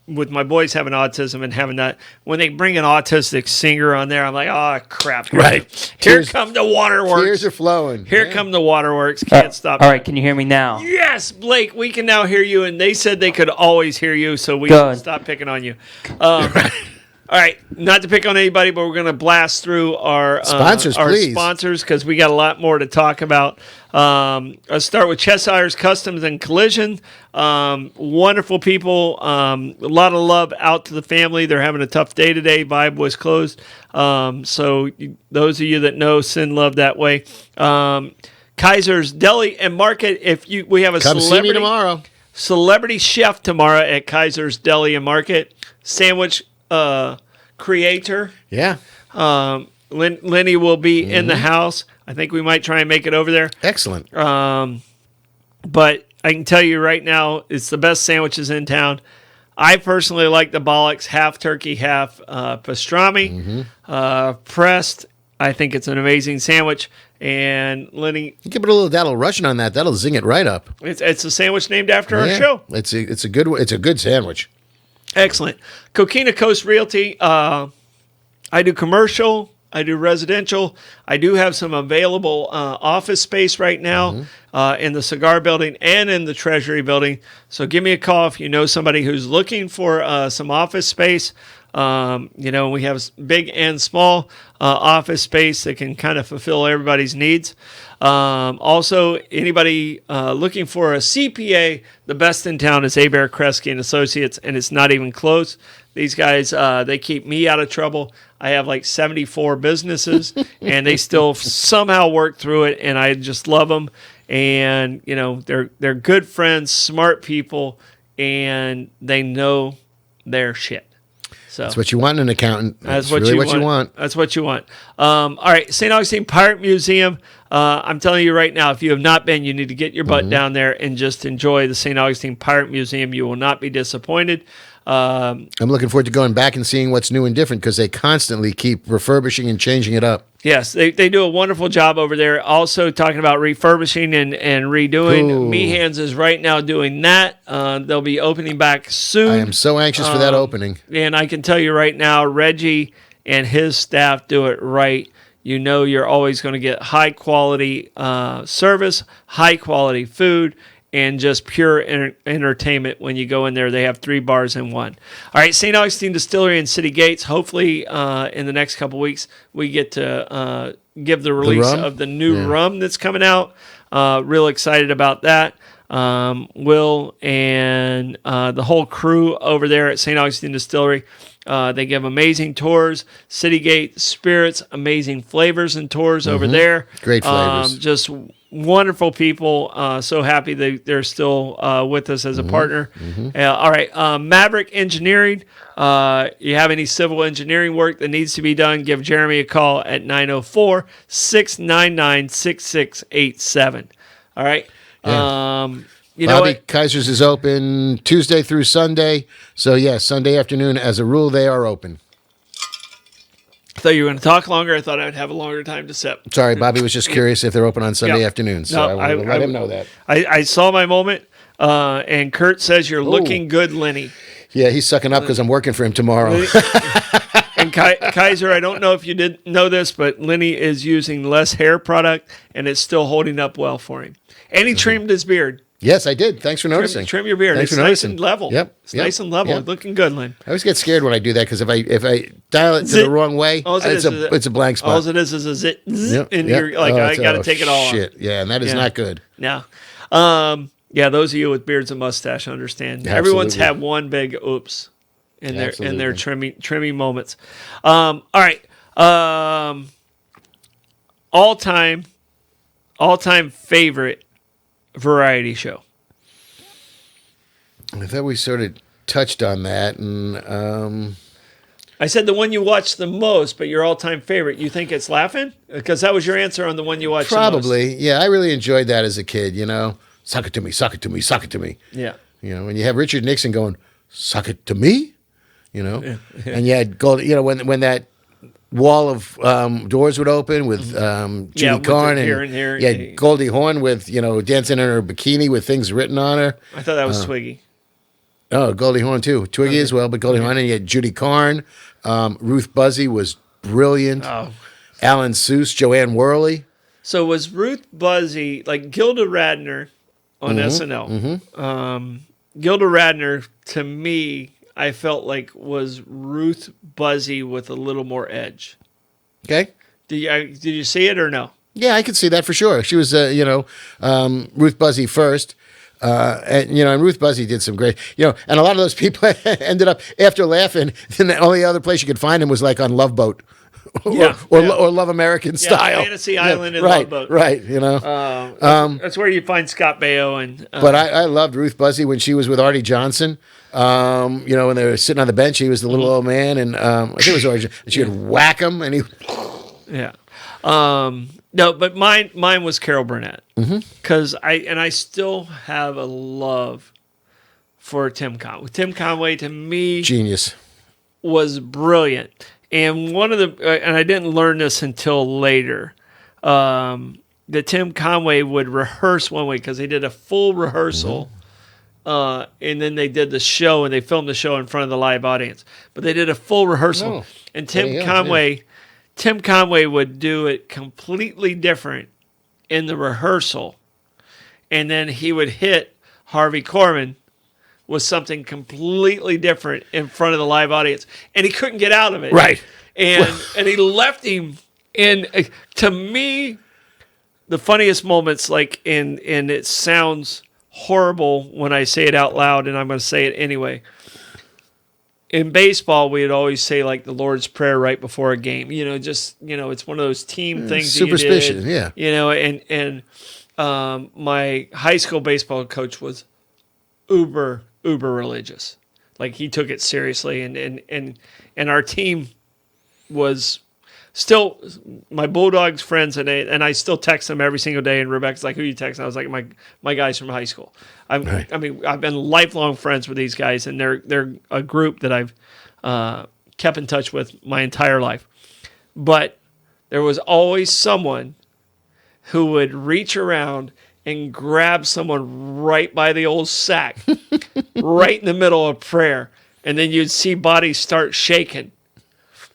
With my boys having autism and having that, when they bring an autistic singer on there, I'm like, oh crap! Right. Here Tears- come the waterworks. Tears are flowing. Here come the waterworks. Can't stop. All right, can you hear me now? Yes, Blake, we can now hear you, and they said they could always hear you, so we Good. stop picking on you. All right, not to pick on anybody, but we're going to blast through our Sponsors, please. sponsors, because we got a lot more to talk about. Let's start with Cheshire's Customs and Collision. Wonderful people. A lot of love out to the family. They're having a tough day today. Vibe was closed. So those of you that know, send love that way. Kaiser's Deli and Market. We have a Come see me tomorrow. celebrity chef tomorrow at Kaiser's Deli and Market. Sandwich creator. Yeah. Lenny will be in the house. I think we might try and make it over there. Excellent. But I can tell you right now, it's the best sandwiches in town. I personally like the Bollox half turkey, half pastrami, pressed. I think it's an amazing sandwich. And Lenny, You give it a little that'll Russian on that. That'll zing it right up. it's a sandwich named after our Yeah. show. It's a good sandwich. Excellent. Coquina Coast Realty. I do commercial. I do residential. I do have some available office space right now in the Cigar Building and in the Treasury Building. So give me a call if you know somebody who's looking for some office space. We have big and small office space that can kind of fulfill everybody's needs. Also, anybody looking for a CPA, the best in town is Abear Kresge and Associates, and it's not even close. These guys, they keep me out of trouble. I have like 74 businesses, and they still somehow work through it, and I just love them. And they're good friends, smart people, and they know their shit. So That's what you want in an accountant. that's really what you want. That's what you want. All right, St. Augustine Pirate Museum. I'm telling you right now, if you have not been, you need to get your butt down there and just enjoy the St. Augustine Pirate Museum. You will not be disappointed. I'm looking forward to going back and seeing what's new and different because they constantly keep refurbishing and changing it up. Yes, they do a wonderful job over there. Also talking about refurbishing and redoing. Ooh. Meehands is right now doing that. They'll be opening back soon. I am so anxious for that opening. And I can tell you right now, Reggie and his staff do it right. You know you're always going to get high quality service, high quality food, and just pure entertainment when you go in there. They have 3 bars in one. All right, St. Augustine Distillery and City Gates. Hopefully in the next couple weeks we get to give the release of the new rum that's coming out. Real excited about that. Will and the whole crew over there at St. Augustine Distillery. They give amazing tours, Citygate Spirits, amazing flavors and tours over there. Great flavors. Just wonderful people. So happy they're still with us as a partner. All right, Maverick Engineering. You have any civil engineering work that needs to be done, give Jeremy a call at 904-699-6687. All right. Yeah. You know Bobby what? Kaiser's is open Tuesday through Sunday. So, Sunday afternoon, as a rule, they are open. I thought you were going to talk longer. I thought I'd have a longer time to sip. Sorry, Bobby was just curious if they're open on Sunday afternoons. So No, I wanted to let him know that. I saw my moment, and Kurt says you're looking good, Lenny. Yeah, he's sucking up because I'm working for him tomorrow. And Kaiser, I don't know if you did know this, but Lenny is using less hair product, and it's still holding up well for him. And he trimmed his beard. Yes, I did. Thanks for noticing. Trim your beard. Thanks It's for nice noticing. and level. Yep. It's nice and level. Yep. Looking good, Len. I always get scared when I do that because if I dial it to the wrong way, it's a blank spot. All it is a zit, Yep, and yep. you're like, I got to take it all off. Shit, yeah, and that is not good. No. Those of you with beards and mustache understand. Absolutely. Everyone's had one big oops in their Absolutely. trimming moments. All right. All-time favorite variety show. I thought we sort of touched on that, and I said the one you watched the most, but your all-time favorite. You think it's Laughing? Because that was your answer on the one you watched the most. probably, yeah, I really enjoyed that as a kid. Suck it to me, suck it to me, suck it to me. Yeah. When you have Richard Nixon going, suck it to me, and you had Gold. When that wall of doors would open with Judy with Carn the and here and here. you had Goldie Hawn with dancing in her bikini with things written on her. I thought that was Twiggy. Oh, Goldie Hawn too, Twiggy as well, but Goldie Hawn, and you had Judy Carn. Ruth Buzzy was brilliant. Oh. Alan Seuss, Joanne Worley. So was Ruth Buzzy like Gilda Radner on SNL? Gilda Radner, to me, I felt like was Ruth Buzzy with a little more edge. Okay. Did you see it or no? Yeah, I could see that for sure. She was, Ruth Buzzy first. And Ruth Buzzy did some great, and a lot of those people ended up after Laughing. Then the only other place you could find him was like on Love Boat, or Love American Style, Fantasy Island, and right, Love Boat. right. That's where you find Scott Baio and. But I loved Ruth Buzzy when she was with Artie Johnson. When they were sitting on the bench, he was the little old man, and I think it was Artie. And she would whack him, and he. Yeah. No, but mine was Carol Burnett because I still have a love for Tim Conway. Tim Conway, to me, Genius. was brilliant. And one of the, and I didn't learn this until later, that Tim Conway would rehearse one week because they did a full rehearsal. And then they did the show, and they filmed the show in front of the live audience. But they did a full rehearsal, and Tim Conway would do it completely different in the rehearsal, and then he would hit Harvey Korman with something completely different in front of the live audience, and he couldn't get out of it. Right, and he left him. And to me, the funniest moments, and it sounds horrible when I say it out loud, and I'm going to say it anyway. In baseball, we'd always say the Lord's Prayer right before a game. It's one of those team things. Superstition, that you did, and my high school baseball coach was uber religious. He took it seriously, and our team was still my Bulldogs friends, and I still text them every single day. And Rebecca's like, "Who you texting?" I was like, "My guys from high school." I mean, I've been lifelong friends with these guys, and they're a group that I've kept in touch with my entire life. But there was always someone who would reach around and grab someone right by the old sack, right in the middle of prayer, and then you'd see bodies start shaking,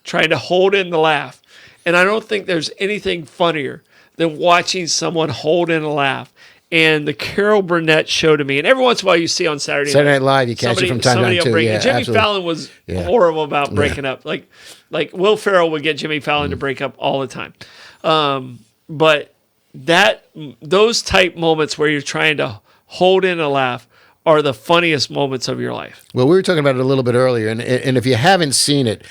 trying to hold in the laugh. And I don't think there's anything funnier than watching someone hold in a laugh. And the Carol Burnett show to me, and every once in a while you see on Saturday Night Live, you catch it from time to time too. Yeah, Jimmy absolutely. Fallon was horrible about breaking up. Like Will Ferrell would get Jimmy Fallon to break up all the time. But those type moments where you're trying to hold in a laugh are the funniest moments of your life. Well, we were talking about it a little bit earlier, and if you haven't seen it,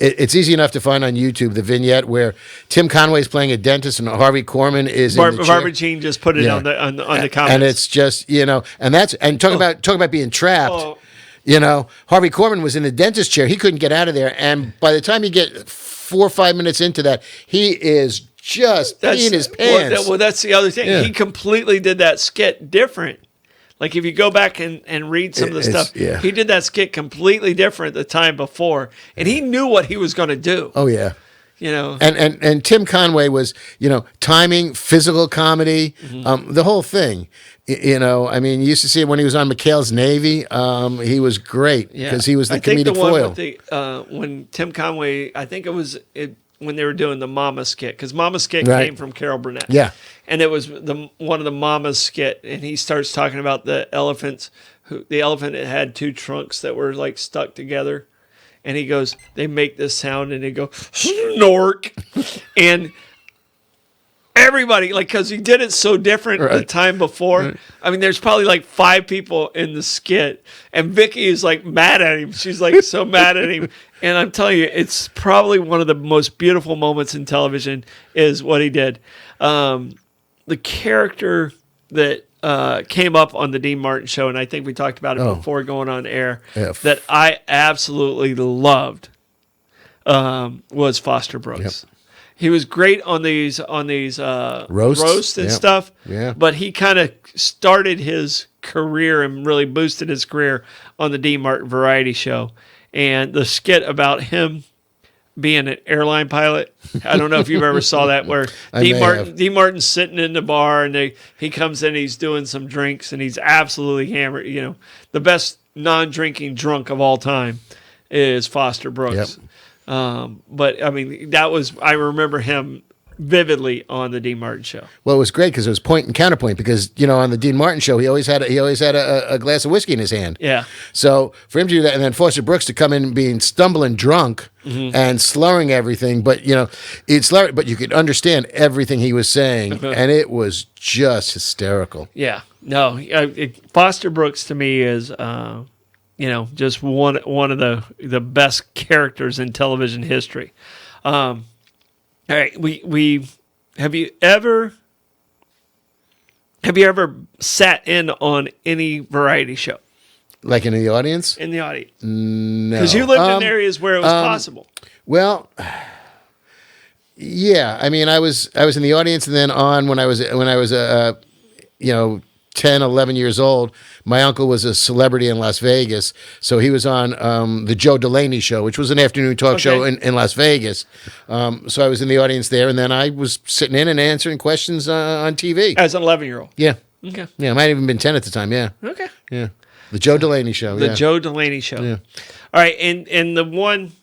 it's easy enough to find on YouTube the vignette where Tim Conway's playing a dentist and Harvey Korman is in the chair. Barbara Jean just put it on the comments, and it's just and talk about being trapped. Harvey Korman was in the dentist chair; he couldn't get out of there, and by the time you get 4 or 5 minutes into that, he is just peeing his pants. Well, that's the other thing. Yeah. He completely did that skit different. Like if you go back and read some of the stuff, he did that skit completely different the time before, and he knew what he was going to do. Oh yeah, And Tim Conway was timing, physical comedy, the whole thing. I mean, you used to see it when he was on McHale's Navy. He was great because he was the comedic foil. When Tim Conway, I think it was when they were doing the Mama skit, because Mama skit came from Carol Burnett. Yeah. And it was one of the Mama's skit, and he starts talking about the elephants. The elephant had 2 trunks that were stuck together, and he goes, they make this sound, and they go snork, and everybody because he did it so different the time before. Right. I mean, there's probably 5 people in the skit, and Vicky is mad at him. She's so mad at him. And I'm telling you, it's probably one of the most beautiful moments in television is what he did. The character that came up on the Dean Martin show, and I think we talked about it before going on air, that I absolutely loved was Foster Brooks. Yep. He was great on these roasts and stuff. Yeah. But he kind of started his career and really boosted his career on the Dean Martin variety show. And the skit about him being an airline pilot, I don't know if you've ever saw that, where Dean Martin's sitting in the bar and he comes in, he's doing some drinks, and he's absolutely hammered. The best non-drinking drunk of all time is Foster Brooks. Yep. But I mean, I remember him vividly on the Dean Martin show. Well, it was great because it was point and counterpoint, because on the Dean Martin show he always had a glass of whiskey in his hand. Yeah. So for him to do that, and then Foster Brooks to come in being stumbling drunk and slurring everything, but but you could understand everything he was saying, and it was just hysterical. Yeah. No, Foster Brooks to me is just one of the best characters in television history. All right, we have you ever sat in on any variety show? Like in the audience? In the audience. No. Because you lived in areas where it was possible. Well, yeah. I mean, I was in the audience, and then on when I was 10, 11 years old, my uncle was a celebrity in Las Vegas. So he was on the Joe Delaney show, which was an afternoon talk show in Las Vegas. So I was in the audience there, and then I was sitting in and answering questions on TV. As an 11-year-old. Yeah. Okay. Yeah, I might have even been 10 at the time, yeah. Okay. Yeah. The Joe Delaney show, The Joe Delaney show. Yeah. All right, and the one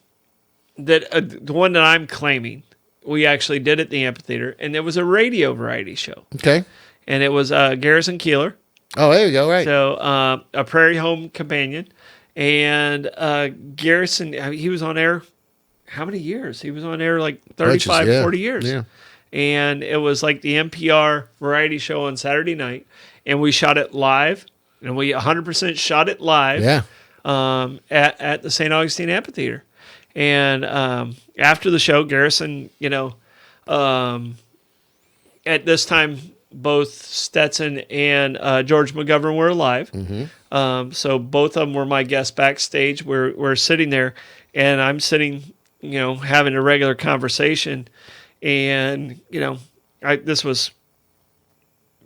that I'm claiming, we actually did at the amphitheater, and it was a radio variety show. Okay. And it was Garrison Keillor. Oh, there you go, right. So a Prairie Home Companion. And Garrison, he was on air how many years? He was on air like 35, 40 years. Yeah. And it was like the NPR variety show on Saturday night. And we shot it live. And we 100% shot it live at the St. Augustine Amphitheater. And after the show, Garrison, at this time, both Stetson and George McGovern were alive. Mm-hmm. So both of them were my guests backstage. We're sitting there, and I'm sitting, having a regular conversation. And, this was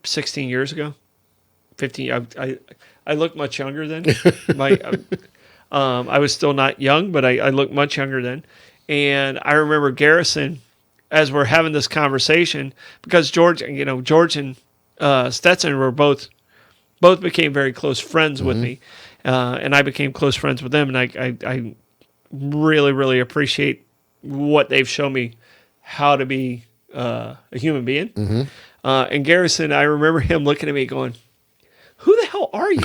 16 years ago, 15. I looked much younger then. I was still not young, but I looked much younger then. And I remember Garrison, as we're having this conversation, because George and Stetson were both became very close friends with me, and I became close friends with them, and I really, really appreciate what they've shown me how to be a human being. Mm-hmm. And Garrison, I remember him looking at me going, "Who the hell are you?"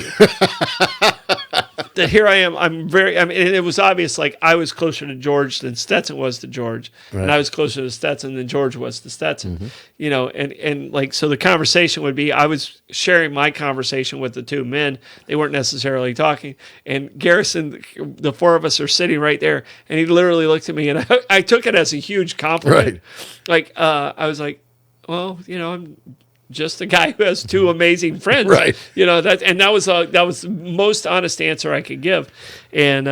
That here I am. And it was obvious, like I was closer to George than Stetson was to George, right. And I was closer to Stetson than George was to Stetson. Mm-hmm. And like, so the conversation would be, I was sharing my conversation with the two men. They weren't necessarily talking. And Garrison, the four of us are sitting right there, and he literally looked at me, and I took it as a huge compliment. Right. Like, I was like, well, I'm just a guy who has two amazing friends, right? That was the most honest answer I could give, and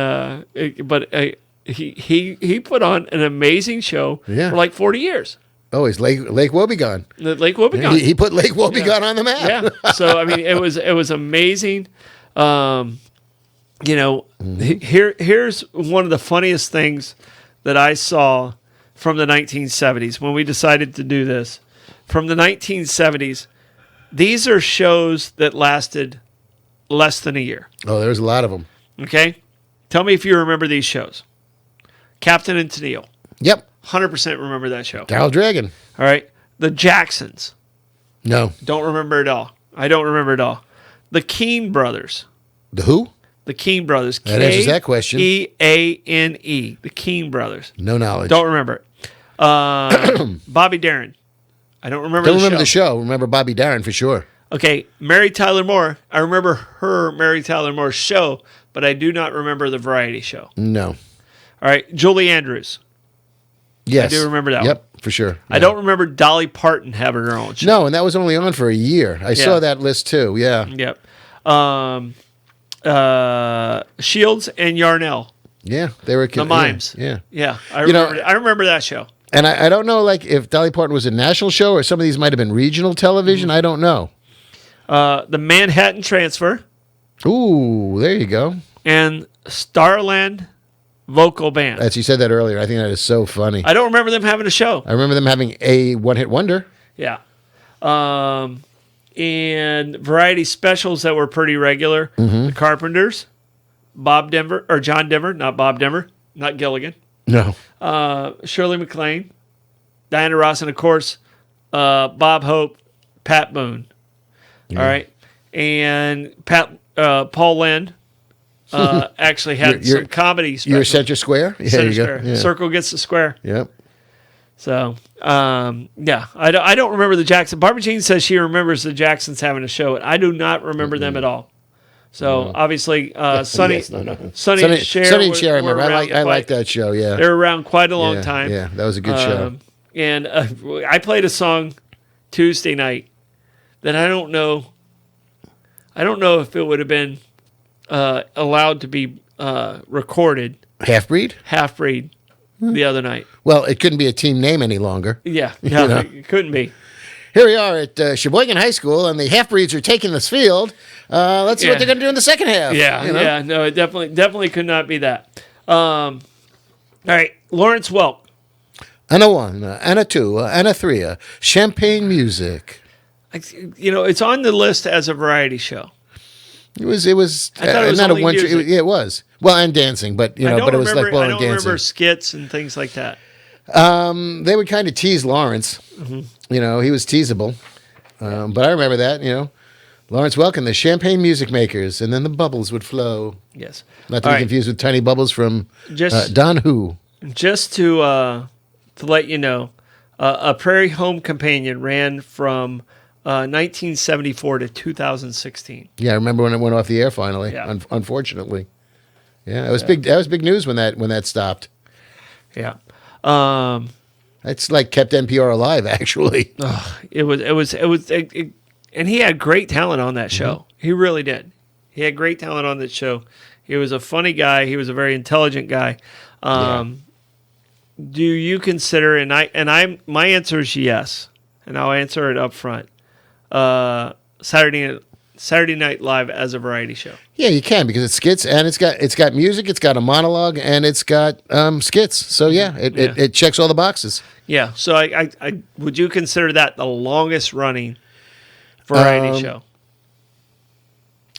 he put on an amazing show for like 40 years. Oh, he's Lake Wobegon. Lake Wobegon. He put Lake Wobegon on the map. Yeah. So it was amazing. Here's one of the funniest things that I saw from the 1970s when we decided to do this. From the 1970s, these are shows that lasted less than a year. Oh, there's a lot of them. Okay? Tell me if you remember these shows. Captain and Tennille. Yep. 100% remember that show. Carol Dragon. All right. The Jacksons. No. Don't remember it all. I don't remember it all. The Keane Brothers. The who? The Keane Brothers. That answers that question. Keane. The Keane Brothers. No knowledge. Don't remember it. Bobby Darin. I don't remember the show. Remember Bobby Darin for sure. Okay, Mary Tyler Moore. I remember her Mary Tyler Moore show, but I do not remember the variety show. No. All right, Julie Andrews. Yes. I do remember that one. Yep, for sure. Yeah. I don't remember Dolly Parton having her own show. No, and that was only on for a year. I saw that list too, yeah. Yep. Shields and Yarnell. Yeah, they were the mimes. Yeah. Yeah. I remember that show. And I don't know, like, if Dolly Parton was a national show or some of these might have been regional television. I don't know. The Manhattan Transfer. Ooh, there you go. And Starland Vocal Band. As you said that earlier, I think that is so funny. I don't remember them having a show. I remember them having a one-hit wonder. Yeah. And variety specials that were pretty regular. Mm-hmm. The Carpenters. John Denver, not Bob Denver, not Gilligan. No. Shirley MacLaine, Diana Ross, and of course, Bob Hope, Pat Boone. Yeah. All right. And Paul Lynde actually had some comedy specials. You're Center Square? Yeah, Center Square. Yeah. Circle gets the square. Yep. So, I don't remember the Jackson. Barbara Jean says she remembers the Jacksons having a show. I do not remember them at all. So obviously, Sonny and Cher. I remember. I like that show. Yeah, they were around quite a long time. Yeah, that was a good show. And I played a song Tuesday night that I don't know. I don't know if it would have been allowed to be recorded. Half Breed the other night. Well, it couldn't be a team name any longer. Yeah, it couldn't be. here we are at Sheboygan High School, and the half-breeds are taking this field. Let's see what they're going to do in the second half. Yeah, you know? yeah, no, it definitely could not be that. All right, Lawrence Welk. And a 1, and a 2, and a 3, champagne music. It's on the list as a variety show. It was. I thought it was not only a one. music. It was. Well, and dancing, but but it was like I and don't dancing. remember skits and things like that. They would kind of tease Lawrence. Mm-hmm. He was teasable. But I remember that. Lawrence Welk and the Champagne Music Makers, and then the bubbles would flow. Yes, Not to be confused with Tiny Bubbles from Don Who. Just to let you know, A Prairie Home Companion ran from 1974 to 2016. Yeah, I remember when it went off the air finally. Yeah. Unfortunately, it was big. That was big news when that stopped. Yeah, That's like kept NPR alive. Actually, it was, and he had great talent on that show. Mm-hmm. He really did. He had great talent on that show. He was a funny guy. He was a very intelligent guy. Do you consider? My answer is yes, and I'll answer it up front. Saturday Night Live as a variety show. Yeah, you can, because it's skits, and it's got music, it's got a monologue, and it's got skits. So it checks all the boxes. Yeah. So I would you consider that the longest running variety show?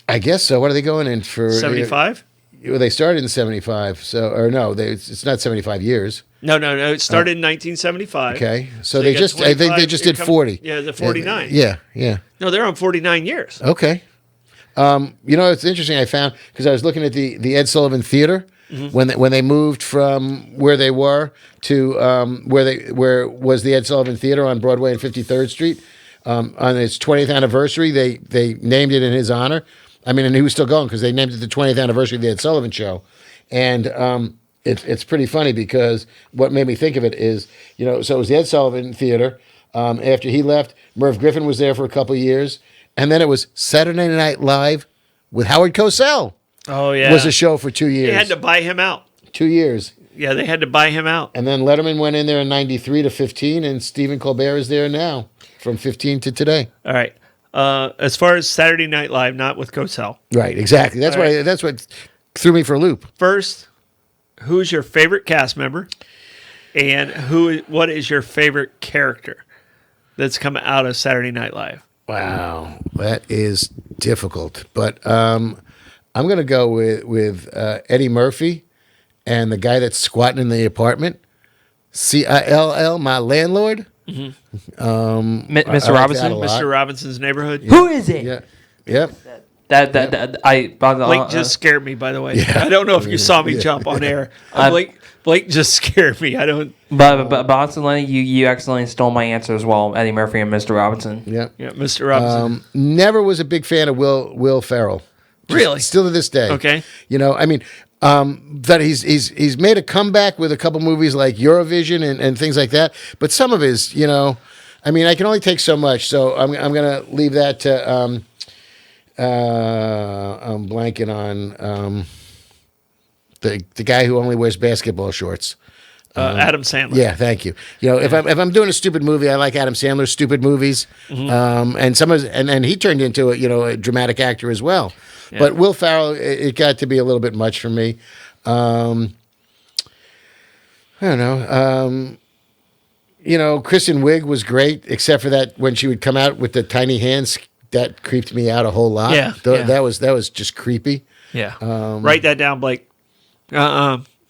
I guess so. What are they going in for? 75? Well, they started in 75. So, or no, it's not 75 years. No. It started in 1975. Okay, so they just did 40. Yeah, the 49. Yeah. No, they're on 49 years. Okay. It's interesting. I found, because I was looking at the Ed Sullivan Theater when they moved from where they were to where was the Ed Sullivan Theater on Broadway and 53rd Street. On its 20th anniversary, they named it in his honor. I mean, and he was still going, because they named it the 20th anniversary of the Ed Sullivan Show. And it's pretty funny, because what made me think of it is, so it was the Ed Sullivan Theater. After he left, Merv Griffin was there for a couple of years. And then it was Saturday Night Live with Howard Cosell. Oh, yeah. Was a show for 2 years. They had to buy him out. 2 years. Yeah, they had to buy him out. And then Letterman went in there in 93 to 15, and Stephen Colbert is there now from 15 to today. All right. As far as Saturday Night Live, not with Cosell. Right, exactly. That's what threw me for a loop. First, who's your favorite cast member? And what is your favorite character that's come out of Saturday Night Live? Wow, that is difficult. But I'm going to go with Eddie Murphy and the guy that's squatting in the apartment. Cill, my landlord. Mm-hmm. Mr. Robinson, Mr. Robinson's Neighborhood. Yeah. Who is it? Yeah. Yep. Blake just scared me, by the way. Yeah. I don't know if you saw me jump on air. Blake just scared me. I don't. But Bonson, Lenny, you accidentally stole my answer as well. Eddie Murphy and Mr. Robinson. Yeah. Yeah, Mr. Robinson. Never was a big fan of Will Ferrell. Really? Still to this day. Okay. That he's made a comeback with a couple movies like Eurovision and things like that. But some of his, I can only take so much. So I'm going to leave that to, I'm blanking on the guy who only wears basketball shorts. Adam Sandler. Yeah, thank you. If I'm doing a stupid movie, I like Adam Sandler's stupid movies. Mm-hmm. And he turned into a dramatic actor as well. Yeah. But Will Ferrell, it got to be a little bit much for me. I don't know. Kristen Wiig was great, except for that when she would come out with the tiny hands, that creeped me out a whole lot. Yeah, that was just creepy. Yeah. Write that down, Blake.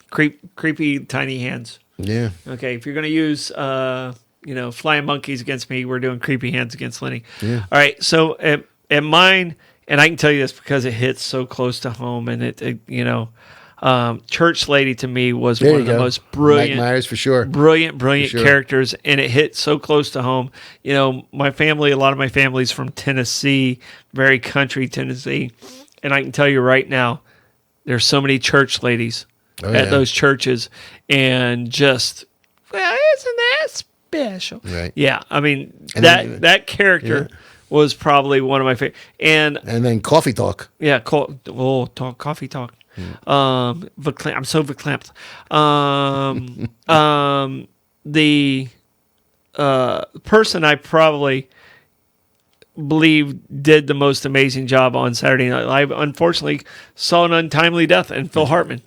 Creepy tiny hands. Yeah. Okay, if you're going to use flying monkeys against me, we're doing creepy hands against Lenny. Yeah. All right, so at mine, and I can tell you this because it hits so close to home, and Church Lady to me was one of the most brilliant, Mike Myers for sure, brilliant characters, and it hit so close to home. My family, a lot of my family's from Tennessee, very country Tennessee, and I can tell you right now, there's so many church ladies at those churches, and just, isn't that special? Right. Yeah, that character. Yeah. Was probably one of my favorite, and then Coffee Talk. Yeah, Coffee Talk. I'm so verklempt. person I probably believe did the most amazing job on Saturday Night Live, unfortunately, saw an untimely death, and Phil Hartman.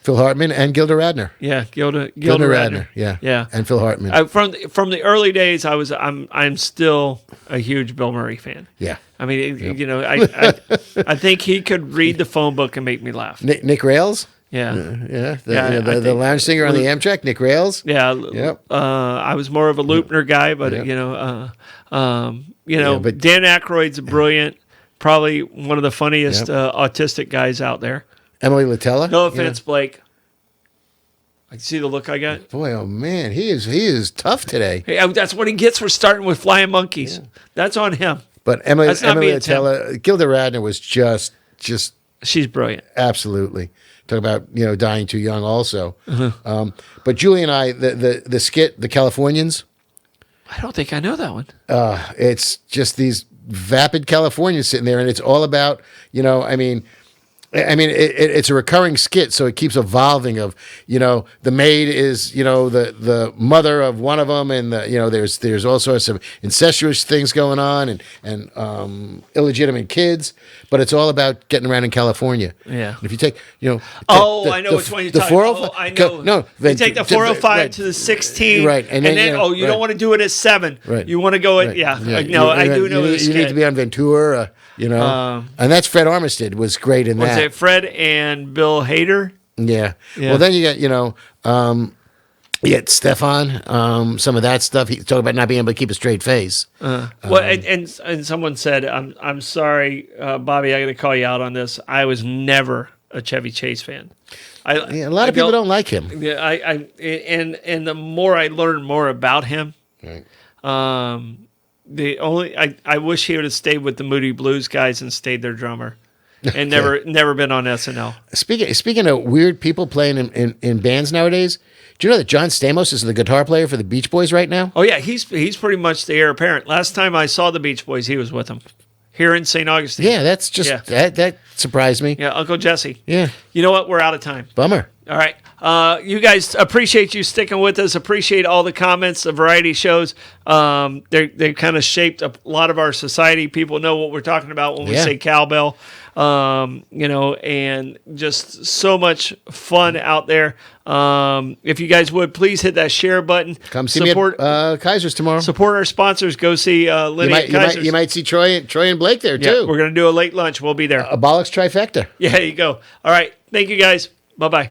Phil Hartman and Gilda Radner. Yeah, Gilda Radner. Yeah. Yeah. And Phil Hartman. From the early days, I'm still a huge Bill Murray fan. Yeah. I mean, I think he could read the phone book and make me laugh. Nick Rales? Yeah. The lounge singer on the Amtrak, Nick Rales? Yeah. Yep. I was more of a Loopner guy, but Yep. but Dan Aykroyd's brilliant, probably one of the funniest autistic guys out there. Emily Litella? No offense, Blake. I see the look I got. Boy, oh man, he is tough today. Hey, that's what he gets for starting with flying monkeys. Yeah. That's on him. But Emily That's not me, it's Litella, Gilda Radner was just she's brilliant. Absolutely. Talk about dying too young also. Uh-huh. But Julie and I, the skit, the Californians. I don't think I know that one. It's just these vapid Californians sitting there, and it's all about it's a recurring skit, so it keeps evolving. Of the maid is the mother of one of them, and there's all sorts of incestuous things going on, and illegitimate kids. But it's all about getting around in California. Yeah. And if you take I know which one you're talking about. I know. You take the 405 to the 16, right? And then you don't want to do it at 7. Right. You want to go at I do know this. You need to be on Ventura. And that's Fred Armistead was great in that. Was it Fred and Bill Hader? Yeah. Well, then you got you get Stefan. Some of that stuff. He's talking about not being able to keep a straight face. And someone said, "I'm sorry, Bobby. I got to call you out on this. I was never a Chevy Chase fan. A lot of people don't like him. Yeah, and the more I learn more about him, right. I wish he would have stayed with the Moody Blues guys and stayed their drummer, and never been on SNL. Speaking of weird people playing in bands nowadays, do you know that John Stamos is the guitar player for the Beach Boys right now? Oh yeah, he's pretty much the heir apparent. Last time I saw the Beach Boys, he was with them here in St. Augustine. Yeah, that's just that surprised me. Yeah, Uncle Jesse. Yeah. You know what? We're out of time. Bummer. All right. You guys, appreciate you sticking with us. Appreciate all the comments, the variety shows. They kind of shaped a lot of our society. People know what we're talking about when we say cowbell. And just so much fun out there. If you guys would, please hit that share button. Come see me at Kaiser's tomorrow. Support our sponsors. Go see Lenny at Kaiser's. You might see Troy and Blake there, too. We're going to do a late lunch. We'll be there. A Bollox trifecta. Yeah, there you go. All right. Thank you, guys. Bye-bye.